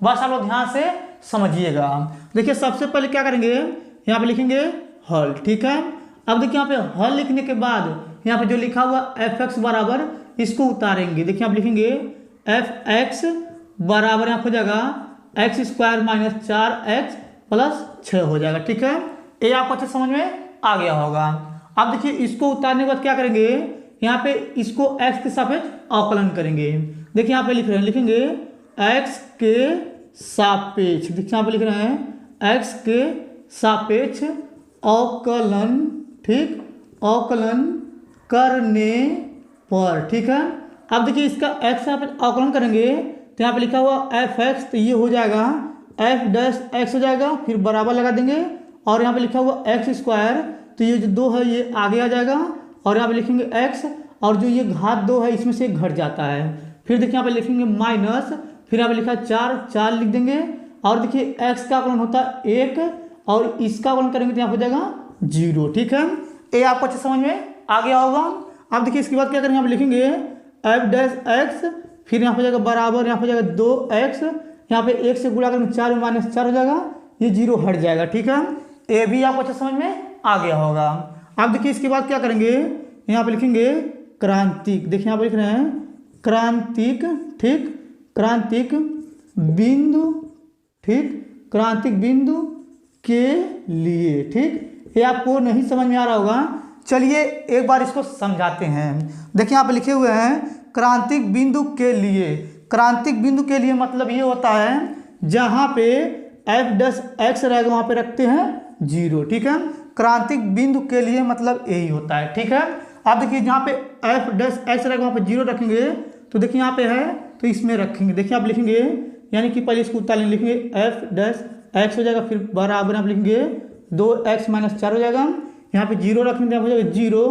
बस आप लोग ध्यान से समझिएगा। देखिए सबसे पहले क्या करेंगे, यहाँ पे लिखेंगे हल। ठीक है, अब देखिए यहाँ पे हल लिखने के बाद यहाँ पे जो लिखा हुआ f(x) बराबर, इसको उतारेंगे। देखिए आप लिखेंगे f(x) बराबर यहाँ हो जाएगा x² - 4x + 6 हो जाएगा। ठीक है, ये आपको अच्छे समझ में आ गया होगा। अब देखिए इसको उतारने के बाद क्या करेंगे, यहाँ पे इसको x के सापेक्ष अवकलन करेंगे। देखिए यहाँ पे लिख रहे हैं, लिखेंगे x के सापेक्ष। देखिए यहाँ पे लिख रहे हैं x के सापेक्ष अवकलन। ठीक, अवकलन करने पर। ठीक है, अब देखिए इसका x सापेक्ष अवकलन करेंगे तो यहाँ पे लिखा हुआ f(x), तो ये हो जाएगा f' हो जाएगा, फिर बराबर लगा देंगे। और यहाँ पे लिखा हुआ x², तो ये जो 2 है ये आगे आ जाएगा। और यहाँ पे लिखेंगे x, और जो ये घात 2 है इसमें से घट जाता है। फिर देखिए यहाँ पे लिखेंगे माइनस, फिर यहाँ पे लिखा 4 लिख देंगे। और देखिए x का अवकलन होता है 1, और इसका अवकलन करेंगे तो यहाँ हो जाएगा 0। ठीक है, ये आपको अच्छे समझ में आ गया होगा। अब देखिए इसके बाद क्या करेंगे, यहाँ पे लिखेंगे f'(x), फिर यहाँ हो जाएगा बराबर, यहाँ हो जाएगा 2x, यहाँ पे 1 से गुणा करेंगे 4 में -4 हो जाएगा, ये 0 हट जाएगा। ठीक है, ये भी आपको अच्छे समझ में आ गया होगा। अब देखिए इसके बाद क्या करेंगे, यहाँ पे लिखेंगे क्रांतिक। देखिए यहाँ पे लिख रहे हैं क्रांतिक। ठीक, क्रांतिक बिंदु। ठीक, क्रांतिक बिंदु के लिए। ठीक, ये आपको नहीं समझ में आ रहा होगा, चलिए एक बार इसको समझाते हैं। देखिए यहाँ पे लिखे हुए हैं क्रांतिक बिंदु के लिए। क्रांतिक बिंदु के लिए मतलब ये होता है जहाँ पे f'(x) रहेगा वहाँ पे रखते हैं 0। ठीक है, क्रांतिक बिंदु के लिए मतलब यही होता है। ठीक है, अब देखिए जहाँ पे f'(x) रहेगा वहाँ पे 0 रखेंगे, तो देखिए यहाँ पे है तो इसमें रखेंगे। देखिए आप लिखेंगे, यानी कि पहले इसको उतार लिखेंगे f'(x) हो जाएगा, फिर बराबर आप लिखेंगे 2x - 4 हो जाएगा, यहाँ पे 0 रखेंगे हो जाएगा 0,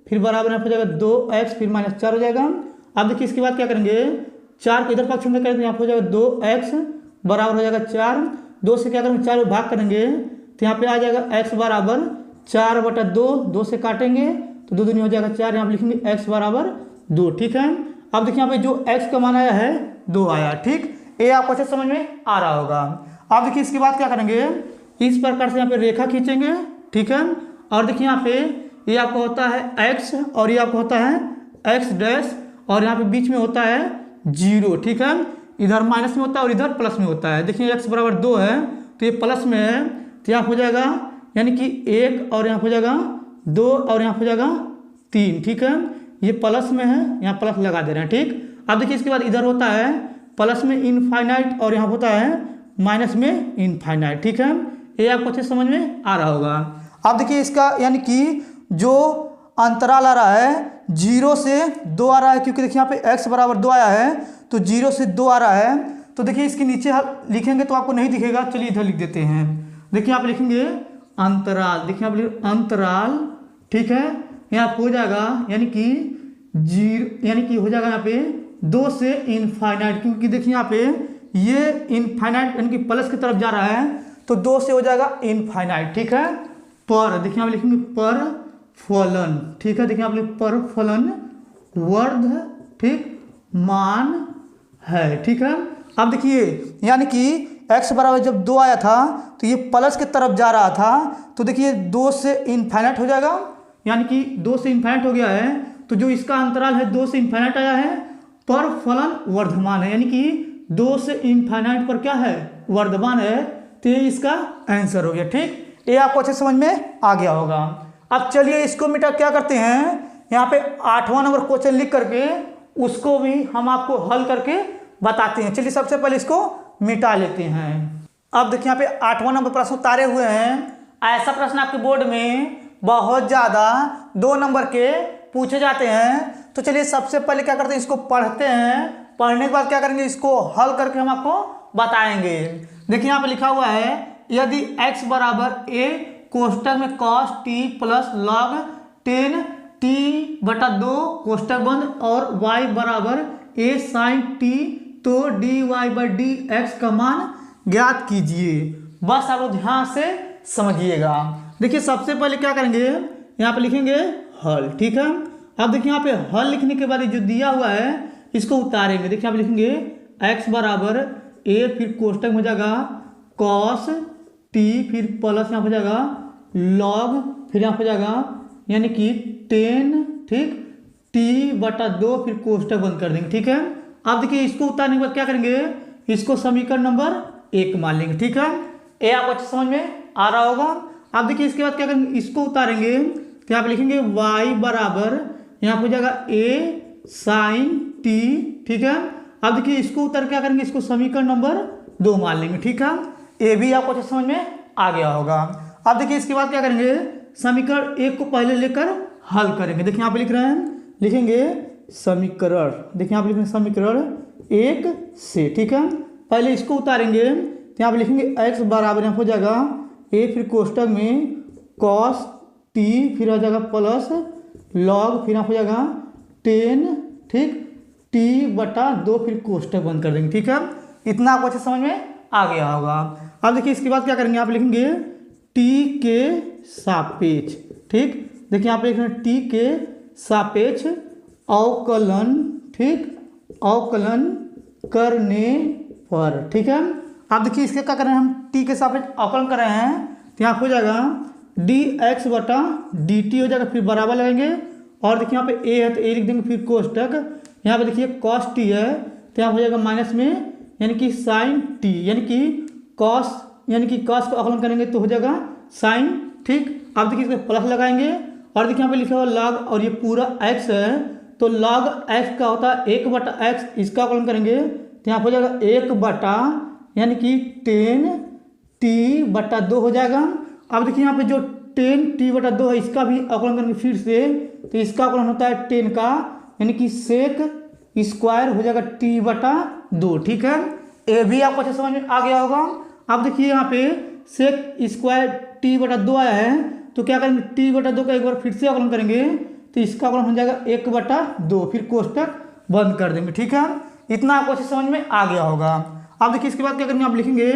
फिर बराबर यहाँ पे हो जाएगा 2x, फिर -4 हो जाएगा। अब देखिए इसके बाद क्या करेंगे, 4 को इधर पक्ष में करेंगे, यहाँ पे हो जाएगा 2x बराबर हो जाएगा 4, 2 से क्या करेंगे 4 में भाग करेंगे तो यहाँ पे आ जाएगा x बराबर 4/2, 2 से काटेंगे तो 2 दूनी हो जाएगा 4, यहाँ पे लिखेंगे x बराबर 2। ठीक है, अब देखिए यहाँ पे जो x का मान आया है 2 आया। ठीक, ये आपको अच्छे समझ में आ रहा होगा। अब देखिए इसके बाद क्या करेंगे, इस प्रकार से यहाँ पे रेखा खींचेंगे। ठीक है, और देखिए यहाँ पे ये आपको होता है x, और ये आपको होता है x', और यहाँ पे बीच में होता है 0। ठीक है, इधर माइनस में होता है और इधर प्लस में होता है। देखिए x बराबर 2 है तो ये प्लस में है, तो यहाँ हो जाएगा यानी कि 1, और यहाँ हो जाएगा 2, और यहाँ हो जाएगा 3। ठीक है, ये प्लस में है, यहाँ प्लस लगा दे रहे हैं। ठीक, अब देखिए इसके बाद इधर होता है प्लस में इनफाइनाइट, और यहाँ होता है माइनस में इनफाइनाइट। ठीक है, ये आपको अच्छे समझ में आ रहा होगा। अब देखिए इसका यानी कि जो अंतराल आ रहा है 0 से 2 आ रहा है, क्योंकि देखिए यहाँ पे x बराबर 2 आया है तो 0 से 2 आ रहा है। तो देखिए इसके नीचे लिखेंगे तो आपको नहीं दिखेगा, चलिए इधर लिख देते हैं। देखिए आप लिखेंगे अंतराल। देखिए आप लिखेंगे अंतराल। ठीक है, यहाँ हो जाएगा यानी कि 0, यानी कि हो जाएगा यहाँ पे 2 से इनफाइनाइट, क्योंकि देखिए यहाँ पे ये इनफाइनाइट यानी कि प्लस की तरफ जा रहा है तो 2 से हो जाएगा इनफाइनाइट। ठीक है, पर देखिए आप लिखेंगे पर फलन। ठीक है, देखिए आप लिखेंगे पर फलन वर्ध। ठीक, मान है। ठीक है, अब देखिए यानी कि x बराबर जब 2 आया था तो ये प्लस की तरफ जा रहा था, तो देखिए 2 से इनफाइनाइट हो जाएगा, यानी कि 2 से इनफाइनाइट हो गया है, तो जो इसका अंतराल है 2 से इनफाइनाइट आया है, पर फलन वर्धमान है, यानी कि 2 से इनफाइनाइट पर क्या है, वर्धमान है, तो ये इसका आंसर हो गया। ठीक, ये आपको अच्छे समझ में आ गया होगा। अब चलिए इसको मिटा क्या करते हैं, यहाँ पे 8वां नंबर क्वेश्चन लिख करके उसको भी हम आपको हल करके बताते हैं। चलिए सबसे पहले इसको मिटा लेते हैं। अब देखिए यहाँ पे 8वां नंबर प्रश्न उतारे हुए हैं। ऐसा प्रश्न आपके बोर्ड में बहुत ज़्यादा 2 नंबर के पूछे जाते हैं। तो चलिए सबसे पहले क्या करते हैं, इसको पढ़ते हैं। पढ़ने के बाद क्या करेंगे, इसको हल करके हम आपको बताएंगे। देखिए यहाँ पे लिखा हुआ है यदि x बराबर a कोष्टक में cos t plus log 10 t बटा 2 कोष्टक बंद और y बराबर a sin t तो dy बाई डी एक्स का मान ज्ञात कीजिए। बस आप लोग ध्यान से समझिएगा। देखिए सबसे पहले क्या करेंगे, यहाँ पे लिखेंगे हल, ठीक है। अब देखिए यहाँ पे हल लिखने के बाद जो दिया हुआ है इसको उतारेंगे। देखिए यहाँ पे लिखेंगे x बराबर a फिर कोष्टक में हो जाएगा cos t फिर प्लस यहाँ पे जाएगा log फिर यहाँ पे जाएगा यानी कि 10 ठीक t बटा 2 फिर कोष्टक बंद कर देंगे, ठीक है। अब देखिए इसको उतारने के बाद क्या करेंगे, इसको समीकरण नंबर 1 मान लेंगे, ठीक है। ये आपको अच्छे समझ में आ रहा होगा। अब देखिए इसके बाद क्या करेंगे, इसको उतारेंगे तो यहाँ पे लिखेंगे y बराबर यहाँ पे हो जाएगा a sin t, ठीक है। अब देखिए इसको उतार क्या करेंगे, इसको समीकरण नंबर 2 मान लेंगे, ठीक है। ये भी आपको अच्छे समझ में आ गया होगा। अब देखिए इसके बाद क्या करेंगे, समीकरण 1 को पहले लेकर हल करेंगे। देखिए यहाँ पे लिख रहे हैं, लिखेंगे समीकरण, देखिए यहाँ पे लिखेंगे समीकरण 1 से, ठीक है। पहले इसको उतारेंगे तो यहाँ पे लिखेंगे x बराबर यहाँ हो जाएगा a फिर कोष्टक में cos t फिर हो जाएगा प्लस log फिर यहाँ हो जाएगा 10 ठीक t बटा 2 फिर कोष्टक बंद कर देंगे, ठीक है। इतना आपको अच्छे समझ में आ गया होगा। अब देखिए इसके बाद क्या करेंगे, आप लिखेंगे t के सापेक्ष, ठीक। देखिए यहाँ पे लिख रहे हैं t के सापेक्ष अवकलन, ठीक, अवकलन करने पर, ठीक है। अब देखिए इसके क्या कर रहे हैं, हम t के सापेक्ष अवकलन कर रहे हैं तो यहाँ हो जाएगा dx बटा dt हो जाएगा, फिर बराबर लगाएंगे और देखिए यहाँ पे a है तो a लिख देंगे, फिर कोष्टक यहाँ पे देखिए cos t है तो यहाँ हो जाएगा माइनस में यानी कि sin t यानी कि cos को अवकलन करेंगे तो हो जाएगा sin, ठीक। अब देखिए इसमें प्लस लगाएंगे और देखिए यहाँ पे लिखा हुआ log और ये पूरा x है तो log x का होता है 1 बटा x, इसका अवकलन करेंगे तो यहाँ हो जाएगा 1 बटा यानी कि 10 t बटा 2 हो जाएगा। अब देखिए यहाँ पे जो 10 t बटा 2 है इसका भी अवकलन करेंगे फिर से तो इसका अवकलन होता है 10 का यानी कि सेक स्क्वायर हो जाएगा t बटा 2, ठीक है। ये भी आपको अच्छे समझ में आ गया होगा। अब देखिए यहाँ पे सेक स्क्वायर t बटा 2 आया है तो क्या करेंगे, t बटा 2 का एक बार फिर से अवकलन करेंगे तो इसका अवकलन हो जाएगा 1 बटा 2 फिर कोष्टक बंद कर देंगे, ठीक है। इतना आपको अच्छे समझ में आ गया होगा। अब देखिए इसके बाद क्या करेंगे, आप लिखेंगे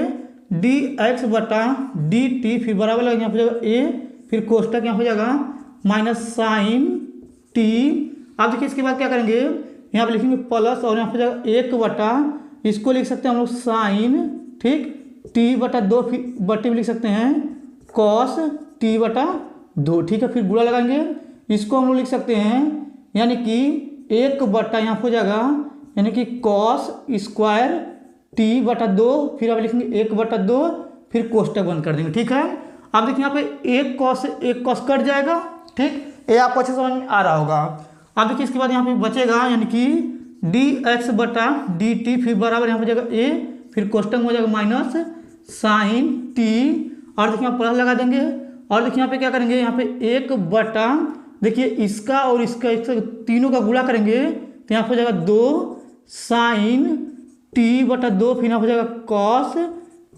dx बटा dt फिर बराबर लगेंगे यहाँ हो जाएगा a फिर कोष्टक यहाँ हो जाएगा माइनस साइन t। अब देखिए इसके बाद क्या करेंगे, यहाँ पे लिखेंगे प्लस और यहाँ हो जाएगा 1 बटा, इसको लिख सकते हैं हम लोग साइन, ठीक, t बटा 2 फिर बटे भी लिख सकते हैं cos t बटा 2, ठीक है। फिर गुणा लगाएंगे, इसको हम लोग लिख सकते हैं यानी कि 1 बटा यहाँ हो जाएगा यानी कि cos स्क्वायर t बटा 2 फिर आप लिखेंगे 1 बटा 2 फिर कोष्टक बंद कर देंगे, ठीक है। अब देखिए यहाँ पे एक cos कट जाएगा, ठीक, ये आपको अच्छे समझ में आ रहा होगा। अब देखिए इसके बाद यहाँ पे बचेगा यानी कि dx बटा dt फिर बराबर यहाँ हो जाएगा a फिर कोष्टक में हो जाएगा माइनस साइन t और देखिए यहाँ प्लस लगा देंगे और देखिए यहाँ पे क्या करेंगे, यहाँ पे 1 बटा देखिए इसका और इसका तीनों का गुणा करेंगे तो यहाँ हो जाएगा 2 साइन t बटा 2 फिर यहाँ हो जाएगा cos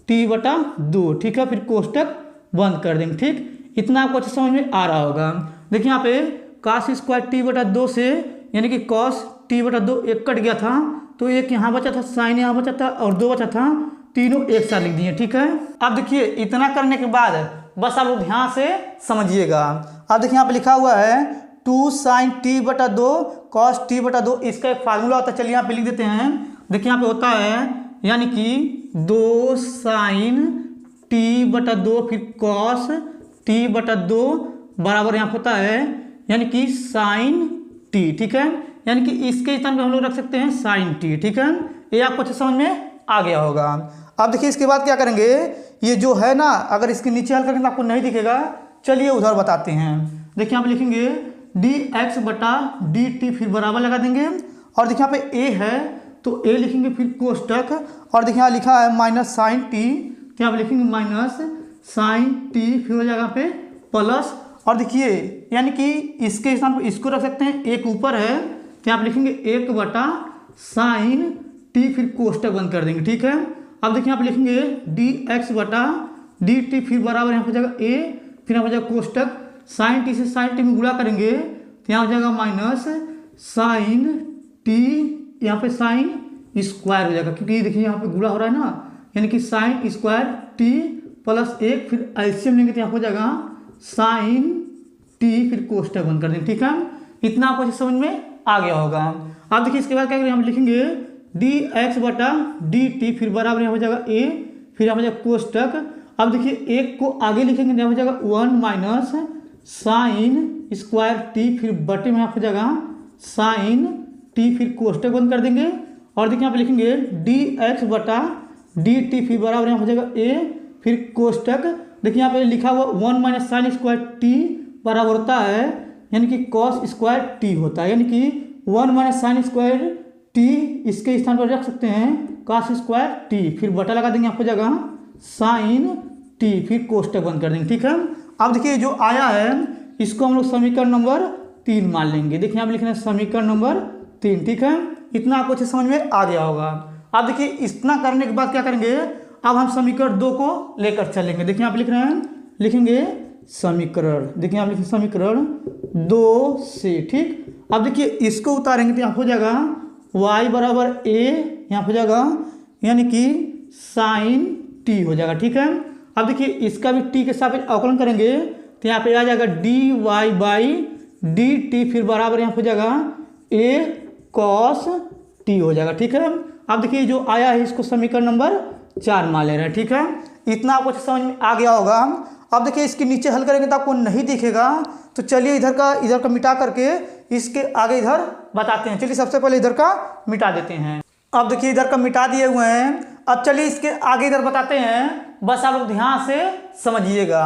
t बटा 2, ठीक है। फिर कोष्टक बंद कर देंगे, ठीक। इतना आपको अच्छे समझ में आ रहा होगा। देखिए यहाँ पे cos स्क्वायर t बटा 2 से यानी कि cos t बटा 2 एक कट गया था तो एक यहाँ बचा था, साइन यहाँ बचा था और 2 बचा था, तीनों एक साथ लिख दिए, ठीक है। अब देखिए इतना करने के बाद बस आप लोग ध्यान से समझिएगा। अब देखिए यहाँ पे लिखा हुआ है 2 साइन t बटा 2 cos t बटा 2, इसका एक फार्मूला होता है, चलिए यहाँ पे लिख देते हैं। देखिए यहाँ पे होता है यानी कि 2 साइन t बटा 2 फिर cos t बटा 2 बराबर यहाँ होता है यानी कि साइन t, ठीक है। यानी कि इसके स्थान पे हम लोग रख सकते हैं साइन t, ठीक है। ये आपको अच्छे समझ में आ गया होगा। अब देखिए इसके बाद क्या करेंगे, ये जो है ना अगर इसके नीचे हल करेंगे तो आपको नहीं दिखेगा, चलिए उधर बताते हैं। देखिए यहाँ पे लिखेंगे dx बटा dt फिर बराबर लगा देंगे और देखिए यहाँ पे a है तो a लिखेंगे फिर कोष्टक और देखिए यहाँ लिखा है माइनस साइन t तो यहाँ पे लिखेंगे माइनस साइन t फिर हो जाएगा यहाँ पे प्लस और देखिए यानी कि इसके स्थान पर इसको रख सकते हैं, एक ऊपर है तो यहाँ पे लिखेंगे 1 बटा साइन टी, फिर कोष्टक बंद कर देंगे। ठीक है, अब देखिए यहाँ पे लिखेंगे डी एक्स बटा डी टी, फिर बराबर यहाँ हो जाएगा ए, फिर यहाँ हो जाएगा कोष्टक साइन टी से साइन टी में गुणा करेंगे तो यहाँ हो जाएगा माइनस साइन टी, यहाँ पे साइन स्क्वायर हो जाएगा, क्योंकि देखिए यहाँ पे गुणा हो रहा है ना, यानी कि साइन स्क्वायर टी प्लस एक, फिर एलसीएम लेंगे तो यहाँ हो जाएगा साइन टी, फिर कोष्टक बंद कर देंगे। ठीक है, इतना आपको समझ में आ गया होगा। अब देखिए इसके बाद क्या करेंगे, हम लिखेंगे डी एक्स बटा डी टी, फिर बराबर यहाँ हो जाएगा ए, फिर यहाँ हो जाएगा कोष्टक। अब देखिए एक को आगे लिखेंगे यहाँ हो जाएगा 1 माइनस साइन स्क्वायर टी, फिर बटे में यहाँ हो जाएगा साइन टी, फिर कोष्टक बंद कर देंगे। और देखिए यहाँ पे लिखेंगे डी एक्स बटा डी टी, फिर बराबर यहाँ हो जाएगा ए, फिर कोष्टक। देखिए यहाँ पे लिखा हुआ 1 माइनस साइन स्क्वायर टी बराबर होता है, यानी कि कॉस स्क्वायर टी होता है, यानी कि 1 माइनस साइन स्क्वायर टी इसके स्थान पर रख सकते हैं कॉस स्क्वायर टी, फिर बटा लगा देंगे, आपको जगह साइन टी, फिर कोष्टक बंद कर देंगे। ठीक है, अब देखिए जो आया है इसको हम लोग समीकरण नंबर 3 मान लेंगे। देखिए यहाँ पे लिखना है समीकरण नंबर 3। ठीक है, इतना आपको अच्छे समझ में आ गया होगा। अब देखिए इतना करने के बाद क्या करेंगे, अब हम समीकरण 2 को लेकर चलेंगे। देखिए यहाँ पे लिख रहे हैं, लिखेंगे समीकरण, देखिए यहाँ पे लिखेंगे समीकरण 2 से। ठीक, अब देखिए इसको उतारेंगे तो यहाँ हो जाएगा y बराबर ए, यहाँ हो जाएगा यानी कि साइन टी हो जाएगा। ठीक है, अब देखिए इसका भी टी के सापेक्ष अवकलन करेंगे तो यहाँ पे आ जाएगा d y by d t, फिर बराबर यहाँ हो जाएगा ए कॉस टी हो जाएगा। ठीक है, अब देखिए जो आया है इसको समीकरण नंबर 4 मान ले रहे हैं। ठीक है, इतना आपको समझ में आ गया होगा। अब देखिए इसके नीचे हल करेंगे तो आपको नहीं दिखेगा, तो चलिए इधर का मिटा करके इसके आगे इधर बताते हैं। चलिए सबसे पहले इधर का मिटा देते हैं। अब देखिए इधर का मिटा दिए हुए हैं, अब चलिए इसके आगे इधर बताते हैं, बस आप लोग ध्यान से समझिएगा।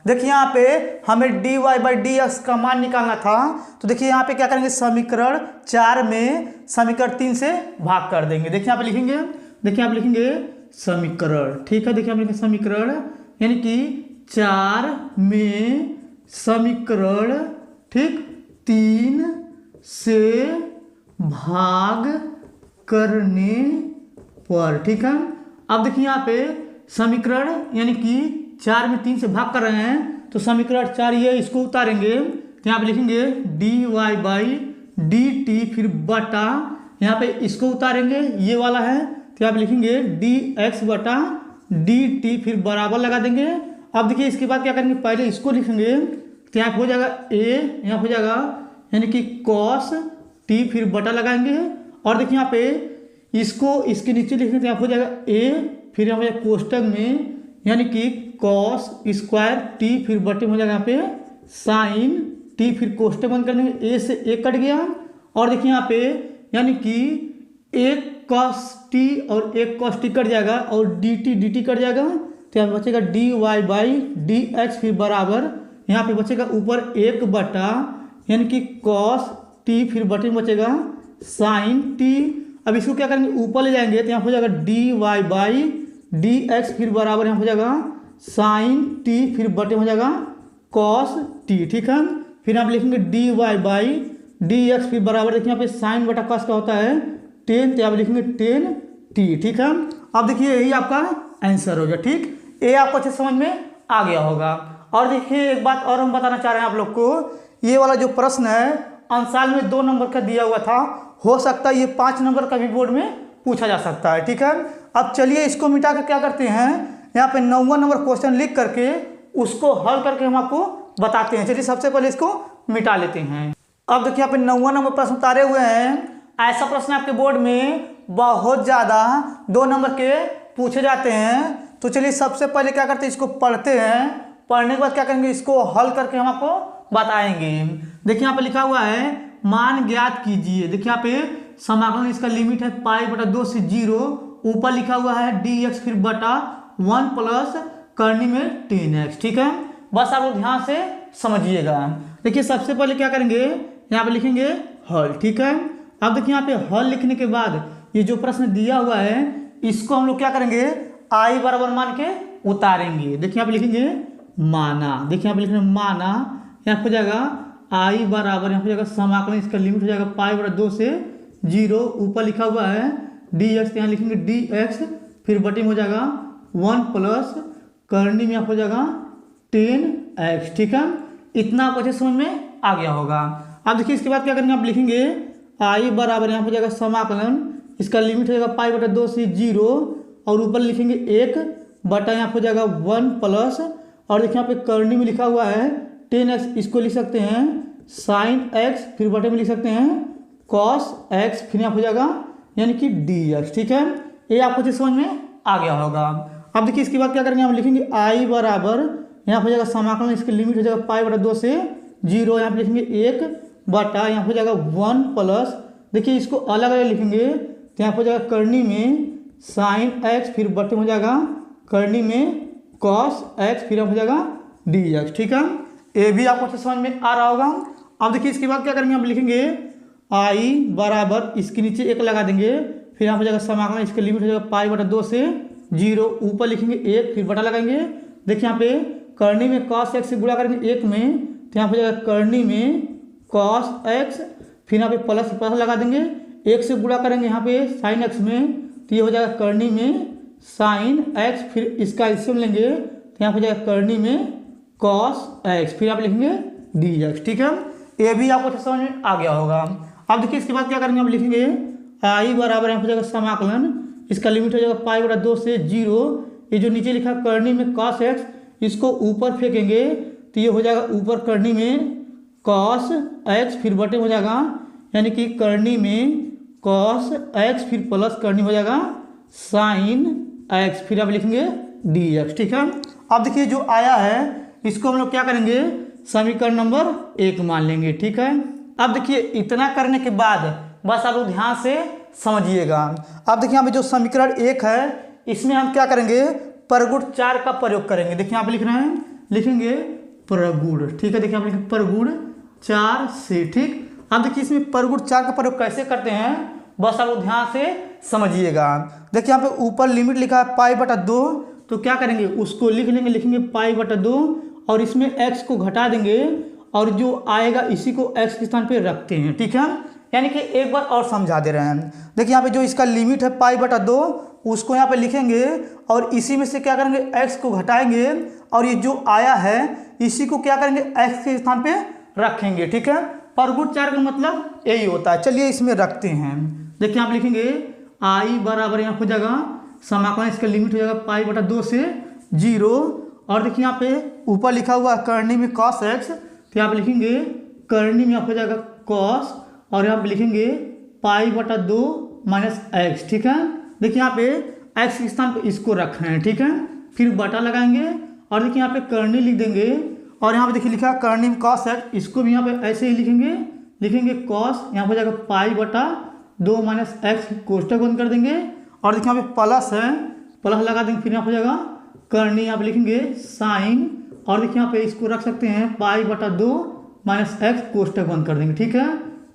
देखिए यहाँ पे हमें d y by d x का मान निकालना था, तो देखिए यहाँ पे क्या करेंगे, समीकरण 4 में समीकरण 3 से भाग कर देंगे। देखिए यहाँ पे लिखेंगे, देखिए आप लिखेंगे समीकरण। ठीक है, देखिए आप लिखेंगे समीकरण, यानी कि 4 में समीकरण, ठीक, 3 से भाग करने पर। ठीक है, अब देखिए यहाँ पे समीकरण यानी कि 4 में 3 से भाग कर रहे हैं, तो समीकरण 4 ये इसको उतारेंगे तो यहाँ पे लिखेंगे d y by d t, फिर बटा यहाँ पे इसको उतारेंगे ये वाला है तो यहाँ पे लिखेंगे डी एक्स बटा डी टी, फिर बराबर लगा देंगे। अब देखिए इसके बाद क्या करेंगे, पहले इसको लिखेंगे तो यहाँ हो जाएगा ए, यहाँ हो जाएगा यानी कि कॉस टी, फिर बटा लगाएंगे। और देखिए यहाँ पे इसको इसके नीचे लिखेंगे तो यहाँ हो जाएगा ए, फिर यहाँ हो जाएगा कोष्टक में यानी कि कॉस स्क्वायर टी, फिर बटे में हो जाएगा यहाँ पे साइन टी, फिर कोष्टक बंद कर देंगे, ए से ए कट गया। और देखिए यहाँ पे यानी कि एक कॉस टी और एक कॉस टी कट जाएगा और डी टी कट जाएगा, तो यहाँ पे बचेगा d y by d x, फिर बराबर यहाँ पे बचेगा ऊपर 1 बटा यानी कि कॉस टी, फिर बटे में बचेगा साइन टी। अब इसको क्या करेंगे, ऊपर ले जाएंगे तो यहाँ हो जाएगा d y by d x, फिर बराबर यहाँ हो जाएगा साइन टी, फिर बटे में हो जाएगा कॉस टी। ठीक है, फिर आप लिखेंगे d y by d x, फिर बराबर देखिए यहाँ पे साइन बटा कॉस का होता है 10, तो यहाँ पे लिखेंगे 10 टी। ठीक है, अब देखिए यही आपका आंसर हो गया। ठीक, ये आपको अच्छे समझ में आ गया होगा। और देखिए एक बात और हम बताना चाह रहे हैं आप लोग को, ये वाला जो प्रश्न है अंशाल में 2 नंबर का दिया हुआ था, हो सकता है ये 5 नंबर का भी बोर्ड में पूछा जा सकता है। ठीक है, अब चलिए इसको मिटा कर क्या करते हैं, यहाँ पे 9वां नंबर क्वेश्चन लिख करके उसको हल करके हम आपको बताते हैं। चलिए सबसे पहले इसको मिटा लेते हैं। अब देखिए यहाँ पे 9वां नंबर प्रश्न उतारे हुए हैं। ऐसा प्रश्न आपके बोर्ड में बहुत ज़्यादा 2 नंबर के पूछे जाते हैं, तो चलिए सबसे पहले क्या करते हैं, इसको पढ़ते हैं। पढ़ने के बाद क्या करेंगे, इसको हल करके हम आपको बताएंगे। देखिए यहाँ पे लिखा हुआ है मान ज्ञात कीजिए। देखिए यहाँ पे समाकलन इसका लिमिट है पाई बटा 2 से 0, ऊपर लिखा हुआ है डी एक्स, फिर बटा 1 प्लस करनी में 10x। ठीक है, बस आप लोग ध्यान से समझिएगा। देखिए सबसे पहले क्या करेंगे, यहाँ पे लिखेंगे हल। ठीक है, अब देखिए यहाँ पे हल लिखने के बाद ये जो प्रश्न दिया हुआ है इसको हम लोग क्या करेंगे, आई बराबर मान के उतारेंगे। देखिए यहाँ पे लिखेंगे माना, देखिए यहाँ पे लिखेंगे माना, यहाँ हो जाएगा आई बराबर यहाँ हो जाएगा समाकलन इसका लिमिट हो जाएगा पाई बटा 2 से जीरो, ऊपर लिखा हुआ है डी एक्स, यहाँ लिखेंगे डी एक्स, फिर बटे में हो जाएगा 1 प्लस करनी में आप हो जाएगा 10x। ठीक है, इतना आपको अच्छे समझ में आ गया होगा। अब देखिए इसके बाद क्या करेंगे, आप लिखेंगे आई बराबर यहाँ पे जाएगा समाकलन, इसका लिमिट हो जाएगा पाई बटा 2 से 0, और ऊपर लिखेंगे 1 बटा यहाँ पे हो जाएगा 1 प्लस, और देखिए यहाँ पे करनी में लिखा हुआ है 10x, इसको लिख सकते हैं साइन x, फिर बटे में लिख सकते हैं कॉस x, फिर यहाँ पे हो जाएगा यानी कि dx। ठीक है, ये आपको अच्छे समझ में आ गया होगा। अब देखिए इसके बाद क्या करेंगे, हम लिखेंगे आई बराबर यहाँ पे हो जाएगा समाकलन, इसकी लिमिट हो जाएगा पाई बटा 2 से 0, यहाँ पे लिखेंगे 1 बटा यहाँ पे हो जाएगा 1 प्लस, देखिए इसको अलग अलग लिखेंगे तो यहाँ पे हो जाएगा करनी में साइन x, फिर बटे में हो जाएगा करनी में कॉस x, फिर यहाँ हो जाएगा dx। ठीक है, ये भी आपको अच्छे समझ में आ रहा होगा। अब देखिए इसके बाद क्या करेंगे, हम लिखेंगे आई बराबर इसके नीचे 1 लगा देंगे, फिर यहाँ हो जाएगा समाकलन, इसके लिमिट हो जाएगा पाई बटा 2 से 0, ऊपर लिखेंगे 1, फिर बटा लगाएंगे, देखिए यहाँ पे करनी में cos x से गुणा करेंगे 1 में, तो यहाँ हो जाएगा करनी में cos x, फिर यहाँ पे प्लस प्लस लगा देंगे, 1 से गुणा करेंगे यहाँ पे साइन x में, तो ये हो जाएगा करनी में साइन x, फिर इसका एलसीएम लेंगे तो यहाँ हो जाएगा करनी में cos x, फिर आप लिखेंगे dx। ठीक है, ये भी आपको अच्छा समझ में आ गया होगा। अब देखिए इसके बाद क्या करेंगे, हम लिखेंगे आई बराबर यहाँ हो जाएगा समाकलन, इसका लिमिट हो जाएगा पाई बटा 2 से 0, ये जो नीचे लिखा करनी में cos x, इसको ऊपर फेंकेंगे तो ये हो जाएगा ऊपर करनी में cos x, फिर बटे हो जाएगा यानी कि करनी में cos x, फिर प्लस करनी हो जाएगा साइन x, फिर आप लिखेंगे dx। ठीक है, अब देखिए जो आया है इसको हम लोग क्या करेंगे, समीकरण नंबर 1 मान लेंगे। ठीक है, अब देखिए इतना करने के बाद बस आप लोग ध्यान से समझिएगा। अब देखिए यहाँ पे जो समीकरण 1 है इसमें हम क्या करेंगे, परगुण 4 का प्रयोग करेंगे। देखिए यहाँ पे लिख रहे हैं, लिखेंगे परगुण। ठीक है, देखिए आप लिखेंगे परगुण 4 से। ठीक, अब देखिए इसमें परगुण 4 का प्रयोग कैसे करते हैं बस आप लोग ध्यान से समझिएगा। देखिए यहाँ पे ऊपर लिमिट लिखा है पाई बटा 2, तो क्या करेंगे उसको लिख लेंगे, लिखेंगे पाई बटा 2, और इसमें x को घटा देंगे और जो आएगा इसी को x के स्थान पे रखते हैं। ठीक है, यानी कि एक बार और समझा दे रहे हैं। देखिए यहाँ पे जो इसका लिमिट है पाई बटा 2, उसको यहाँ पे लिखेंगे और इसी में से क्या करेंगे x को घटाएंगे, और ये जो आया है इसी को क्या करेंगे x के स्थान पे रखेंगे। ठीक है, परगुण 4 का मतलब यही होता है। चलिए इसमें रखते हैं। देखिए आप लिखेंगे आई बराबर यहाँ हो जाएगा समाकलन, इसका लिमिट हो जाएगा पाई बटा 2 से 0, और देखिए यहाँ पे ऊपर लिखा हुआ करनी में cos x, तो यहाँ पे लिखेंगे करनी में यहाँ हो जाएगा cos, और यहाँ पे लिखेंगे पाई बटा 2 माइनस x। ठीक है, देखिए यहाँ पे x के स्थान पे इसको रख रहे हैं। ठीक है, फिर बटा लगाएंगे और देखिए यहाँ पे करनी लिख देंगे, और यहाँ पे देखिए लिखा है करनी में cos x, इसको भी यहाँ पे ऐसे ही लिखेंगे, लिखेंगे cos, यहाँ हो जाएगा पाई बटा 2 माइनस x, कोष्टक बंद कर देंगे, और देखिए यहाँ पे प्लस है, प्लस लगा देंगे, फिर यहाँ हो जाएगा करनी, यहाँ पे लिखेंगे साइन, और देखिए यहाँ पे इसको रख सकते हैं पाई बटा 2 माइनस x, कोष्टक बंद कर देंगे। ठीक है,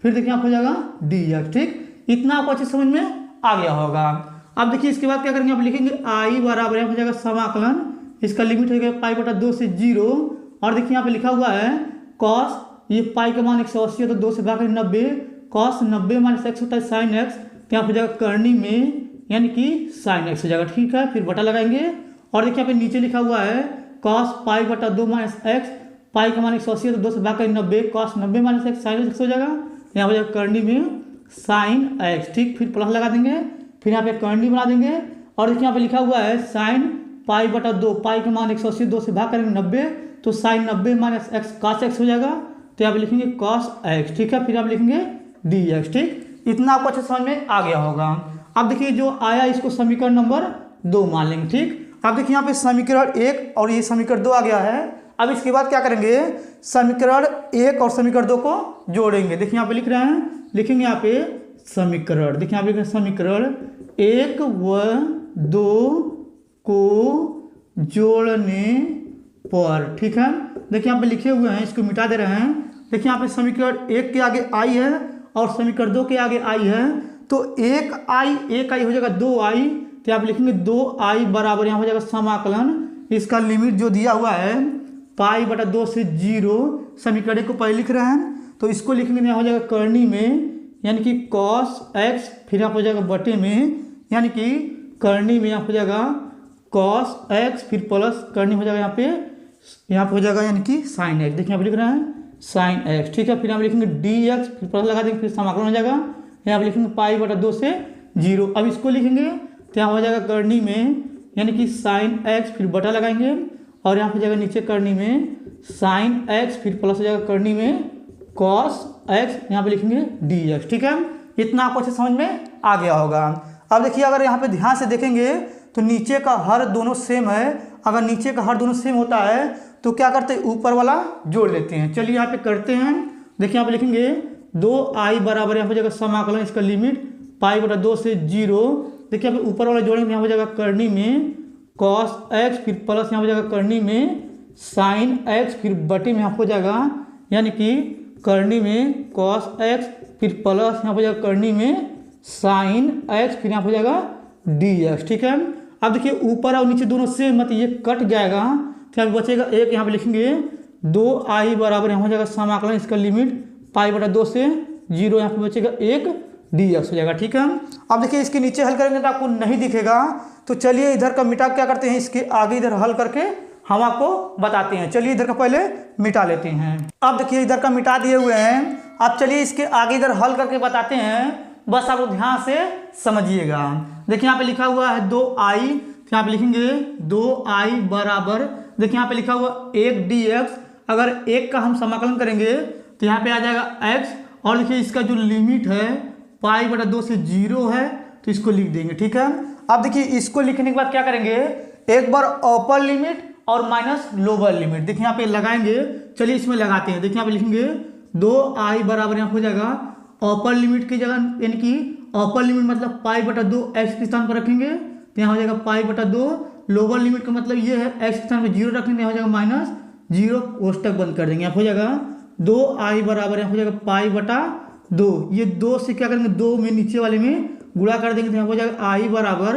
फिर देखिए यहाँ हो जाएगा dx। ठीक, इतना आपको अच्छे समझ में आ गया होगा। अब देखिए इसके बाद क्या करेंगे, आप लिखेंगे आई बराबर यहाँ हो जाएगा समाकलन, इसका लिमिट हो गया पाई बटा 2 से 0, और देखिए यहाँ पे लिखा हुआ है cos, ये पाई का मान 180 है तो 2 से भाग 90, cos 90 माइनस x होता है साइन x, तो यहाँ हो जाएगा करनी में यानी कि साइन x हो जाएगा। ठीक है, फिर बटा लगाएंगे, और देखिए यहाँ पे नीचे लिखा हुआ है cos पाई बटा 2 माइनस x, पाई का मान 180 है तो 2 से भाग 90, cos 90 minus x sine x हो जाएगा, यहाँ हो जाएगा करनी में साइन x। ठीक, फिर प्लस लगा देंगे, फिर यहाँ पे करनी बना देंगे, और देखिए यहाँ पे लिखा हुआ है साइन पाई बटा 2, पाई का मान 180, 2 से भाग करेंगे 90, तो sine 90 minus x cos x हो जाएगा, तो यहाँ पे लिखेंगे cos x। ठीक है, फिर आप लिखेंगे dx। ठीक, इतना आपको अच्छे समझ में आ गया होगा। अब देखिए जो आया इसको समीकरण नंबर 2 मान लेंगे। ठीक, अब देखिए यहाँ पे समीकरण 1 और ये समीकरण 2 आ गया है। अब इसके बाद क्या करेंगे, समीकरण 1 और समीकरण 2 को जोड़ेंगे। देखिए यहाँ पे लिख रहे हैं, लिखेंगे यहाँ पे समीकरण, देखिए यहाँ पे लिख रहे हैं समीकरण 1 व 2 को जोड़ने पर। ठीक है, देखिए यहाँ पे लिखे हुए हैं, इसको मिटा दे रहे हैं। देखिए यहाँ पे समीकरण 1 के आगे आई है और समीकरण 2 के आगे आई है, तो एक आई हो जाएगा 2i, तो आप लिखेंगे 2i बराबर यहाँ हो जाएगा समाकलन, इसका लिमिट जो दिया हुआ है पाई बटा 2 से 0, समीकरण को पहले लिख रहे हैं तो इसको लिखेंगे यहाँ हो जाएगा करनी में यानी कि cos x, फिर यहाँ हो जाएगा बटे में, यानी कि करनी में यहाँ हो जाएगा cos x, फिर प्लस करनी हो जाएगा यहाँ पे हो जाएगा यानी कि sin x। देखिए यहाँ पे लिख रहे हैं sin x, ठीक है। फिर यहाँ पे लिखेंगे dx, फिर प्लस लगा देंगे, फिर समाकलन हो जाएगा, यहाँ पे लिखेंगे π/2 से 0। अब इसको लिखेंगे तो यहाँ हो जाएगा करनी में यानी कि sin x, फिर बटा लगाएंगे, और यहाँ पे हो जाएगा नीचे करनी में sin x, फिर प्लस हो जाएगा करनी में cos x, यहाँ पे लिखेंगे dx, ठीक है। इतना आपको अच्छे समझ में आ गया होगा। अब देखिए अगर यहाँ पे ध्यान से देखेंगे तो नीचे का हर दोनों सेम है। अगर नीचे का हर दोनों सेम होता है तो क्या करते हैं, ऊपर वाला जोड़ लेते हैं। चलिए यहाँ पे करते हैं। देखिए यहाँ पे लिखेंगे 2i बराबर यहाँ हो जाएगा समाकलन, इसका लिमिट π/2 से 0। देखिए यहाँ पे ऊपर वाला जोड़ेंगे, यहाँ हो जाएगा करनी में cos x, फिर प्लस यहाँ हो जाएगा करनी में sin x, फिर बटे में यहाँ हो जाएगा यानी कि करनी में cos x, फिर प्लस यहाँ हो जाएगा करनी में sin x, फिर यहाँ हो जाएगा dx, ठीक है। अब देखिए ऊपर और नीचे दोनों से मत ये कट जाएगा तो यहाँ बचेगा एक, यहाँ पे लिखेंगे 2i बराबर यहाँ हो जाएगा समाकलन, इसका लिमिट π/2 से 0, यहाँ पे बचेगा 1 dx हो जाएगा, ठीक है। अब देखिए इसके नीचे हल करेंगे तो आपको नहीं दिखेगा, तो चलिए इधर का मिटा क्या करते हैं, इसके आगे इधर हल करके हम आपको बताते हैं। चलिए इधर का पहले मिटा लेते हैं। अब देखिए इधर का मिटा दिए हुए हैं। अब चलिए इसके आगे इधर हल करके बताते हैं, बस आप लोग ध्यान से समझिएगा। देखिए यहाँ पे लिखा हुआ है 2i, तो यहाँ पे लिखेंगे 2i बराबर, देखिए यहाँ पे लिखा हुआ 1 dx। अगर 1 का हम समाकलन करेंगे तो यहाँ पे आ जाएगा x, और देखिए इसका जो लिमिट है π/2 से 0 है, तो इसको लिख देंगे, ठीक है। अब देखिए इसको लिखने के बाद क्या करेंगे, एक बार अपर लिमिट और माइनस लोअर लिमिट, देखिए यहाँ पे लगाएंगे। चलिए इसमें लगाते हैं। देखिए यहाँ पे लिखेंगे 2i बराबर यहाँ हो जाएगा अपर लिमिट की जगह, यानी कि अपर लिमिट मतलब π/2 x के स्थान पर रखेंगे तो यहाँ हो जाएगा π/2। लोअर लिमिट का मतलब ये है x के स्थान पर 0 रखेंगे, यहाँ हो जाएगा -0, कोष्टक बंद कर देंगे। यहाँ हो जाएगा 2i बराबर यहाँ हो जाएगा π/2। ये 2 से क्या करेंगे, 2 में नीचे वाले में गुणा कर देंगे तो यहाँ हो जाएगा i बराबर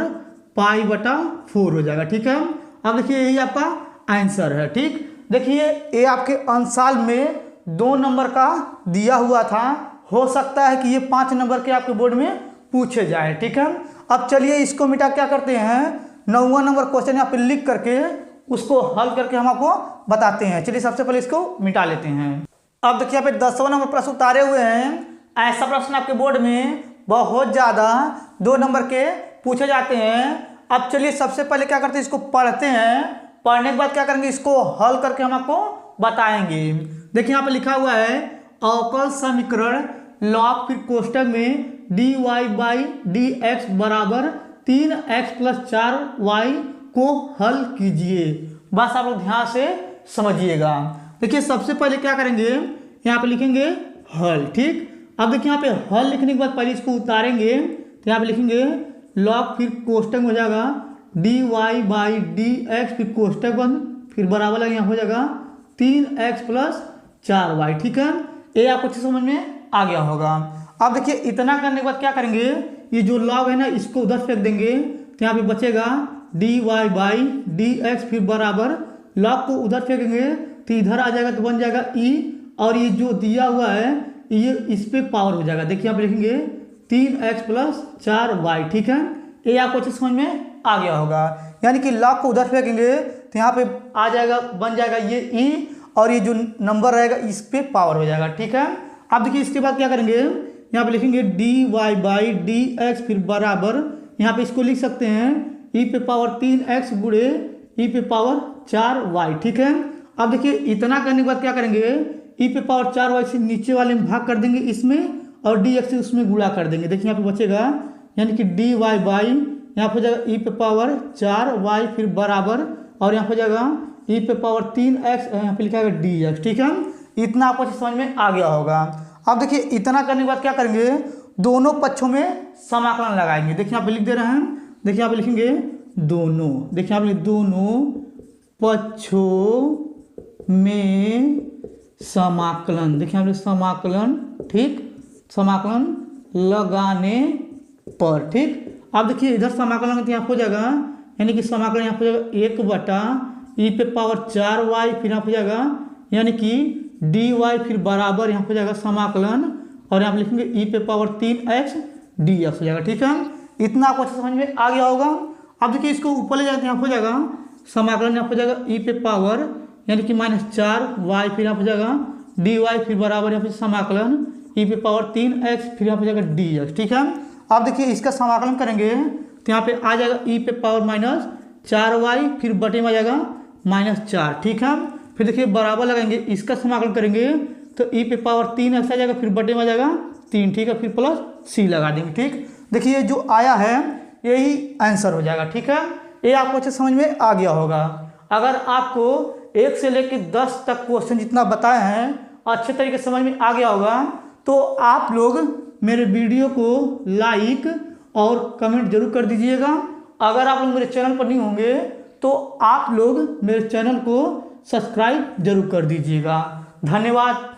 π/4 हो जाएगा, ठीक है। अब देखिए यही आपका आंसर है, ठीक। देखिए ये आपके अंशाल में 2 नंबर का दिया हुआ था, हो सकता है कि ये 5 नंबर के आपके बोर्ड में पूछे जाए, ठीक है। अब चलिए इसको मिटा क्या करते हैं, 9वां नंबर क्वेश्चन यहाँ पे लिख करके उसको हल करके हम आपको बताते हैं। चलिए सबसे पहले इसको मिटा लेते हैं। अब देखिए यहाँ पे 10वां नंबर प्रश्न उतारे हुए हैं। ऐसा प्रश्न आपके बोर्ड में बहुत ज़्यादा 2 नंबर के पूछे जाते हैं। अब चलिए सबसे पहले क्या करते हैं, इसको पढ़ते हैं। पढ़ने के बाद क्या करेंगे, इसको हल करके हम आपको बताएंगे। देखिए यहाँ पे लिखा हुआ है अवकल समीकरण लॉग, फिर कोष्टक में dy/dx बराबर 3x + 4y को हल कीजिए। बस आप लोग ध्यान से समझिएगा। देखिए सबसे पहले क्या करेंगे, यहाँ पे लिखेंगे हल, ठीक। अब देखिए यहाँ पे हल लिखने के बाद पहले इसको उतारेंगे तो यहाँ पे लिखेंगे लॉग, फिर कोष्टक में हो जाएगा dy/dx, फिर कोष्टक बंद, फिर बराबर लगे यहाँ हो जाएगा 3x + 4y, ठीक है। ये आपको अच्छे समझ में आ गया होगा। अब देखिए इतना करने के बाद क्या करेंगे, ये जो लॉग है ना इसको उधर फेंक देंगे तो यहाँ पे बचेगा dy/dx, फिर बराबर लॉग को उधर फेंकेंगे तो इधर आ जाएगा तो बन जाएगा e, और ये जो दिया हुआ है ये इस पे पावर हो जाएगा। देखिए आप लिखेंगे 3x + 4y, ठीक है। ये आपको अच्छे समझ में आ गया होगा। यानी कि लॉग को उधर फेंकेंगे तो यहाँ पे आ जाएगा, बन जाएगा ये e, और ये जो नंबर रहेगा इस पे पावर हो जाएगा, ठीक है। अब देखिए इसके बाद क्या करेंगे, यहाँ पे लिखेंगे dy/dx, फिर बराबर यहाँ पे इसको लिख सकते हैं e⁻3x गुणे e⁻4y, ठीक है। अब देखिए इतना करने के बाद क्या करेंगे, e⁻4y से नीचे वाले में भाग कर देंगे इसमें, और dx से उसमें गुणा कर देंगे। देखिए यहाँ पे बचेगा यानी कि dy यहाँ पे हो जाएगा e⁻4y, फिर बराबर, और यहाँ पे हो जाएगा e⁻3x, यहाँ पे लिखा है dx, ठीक है। इतना आपको समझ में आ गया होगा। अब देखिए इतना करने के बाद क्या करेंगे, दोनों पक्षों में समाकलन लगाएंगे। देखिए यहाँ पे लिख दे रहे हैं, देखिए यहाँ पे लिखेंगे दोनों, देखिए यहाँ पे दोनों पक्षों में समाकलन, देखिए यहाँ पे समाकलन, ठीक, समाकलन लगाने पर, ठीक। अब देखिए इधर समाकलन यहाँ हो जाएगा, यानी कि समाकलन यहाँ हो जाएगा 1/e⁻4y, फिर यहाँ हो जाएगा यानी कि dy, फिर बराबर यहाँ हो जाएगा समाकलन, और यहाँ पे लिखेंगे ई पे पावर 3x dx हो जाएगा। ठीक है, इतना आपको अच्छा समझ में आ गया होगा। अब देखिए इसको ऊपर ले जाते हैं, यहाँ हो जाएगा समाकलन, यहाँ हो जाएगा ई पे पावर यानी कि -4y, फिर यहाँ हो जाएगा dy, फिर बराबर यहाँ पे समाकलन ई पे पावर 3x, फिर यहाँ हो जाएगा dx। ठीक है, अब देखिए इसका समाकलन करेंगे तो यहाँ पे आ जाएगा ई पे पावर -4y, फिर बटे में आ जाएगा -4। ठीक है, फिर देखिए बराबर लगाएंगे, इसका समाकलन करेंगे तो ई पे पावर 3x आ जाएगा, फिर बटे में आ जाएगा 3। ठीक है, फिर प्लस c लगा देंगे। ठीक, देखिए जो आया है यही आंसर हो जाएगा। ठीक है, ये आपको अच्छे समझ में आ गया होगा। अगर आपको 1 से लेकर 10 तक क्वेश्चन जितना बताए हैं अच्छे तरीके से समझ में आ गया होगा, तो आप लोग मेरे वीडियो को लाइक और कमेंट जरूर कर दीजिएगा। अगर आप लोग मेरे चैनल पर नहीं होंगे तो आप लोग मेरे चैनल को सब्सक्राइब जरूर कर दीजिएगा। धन्यवाद।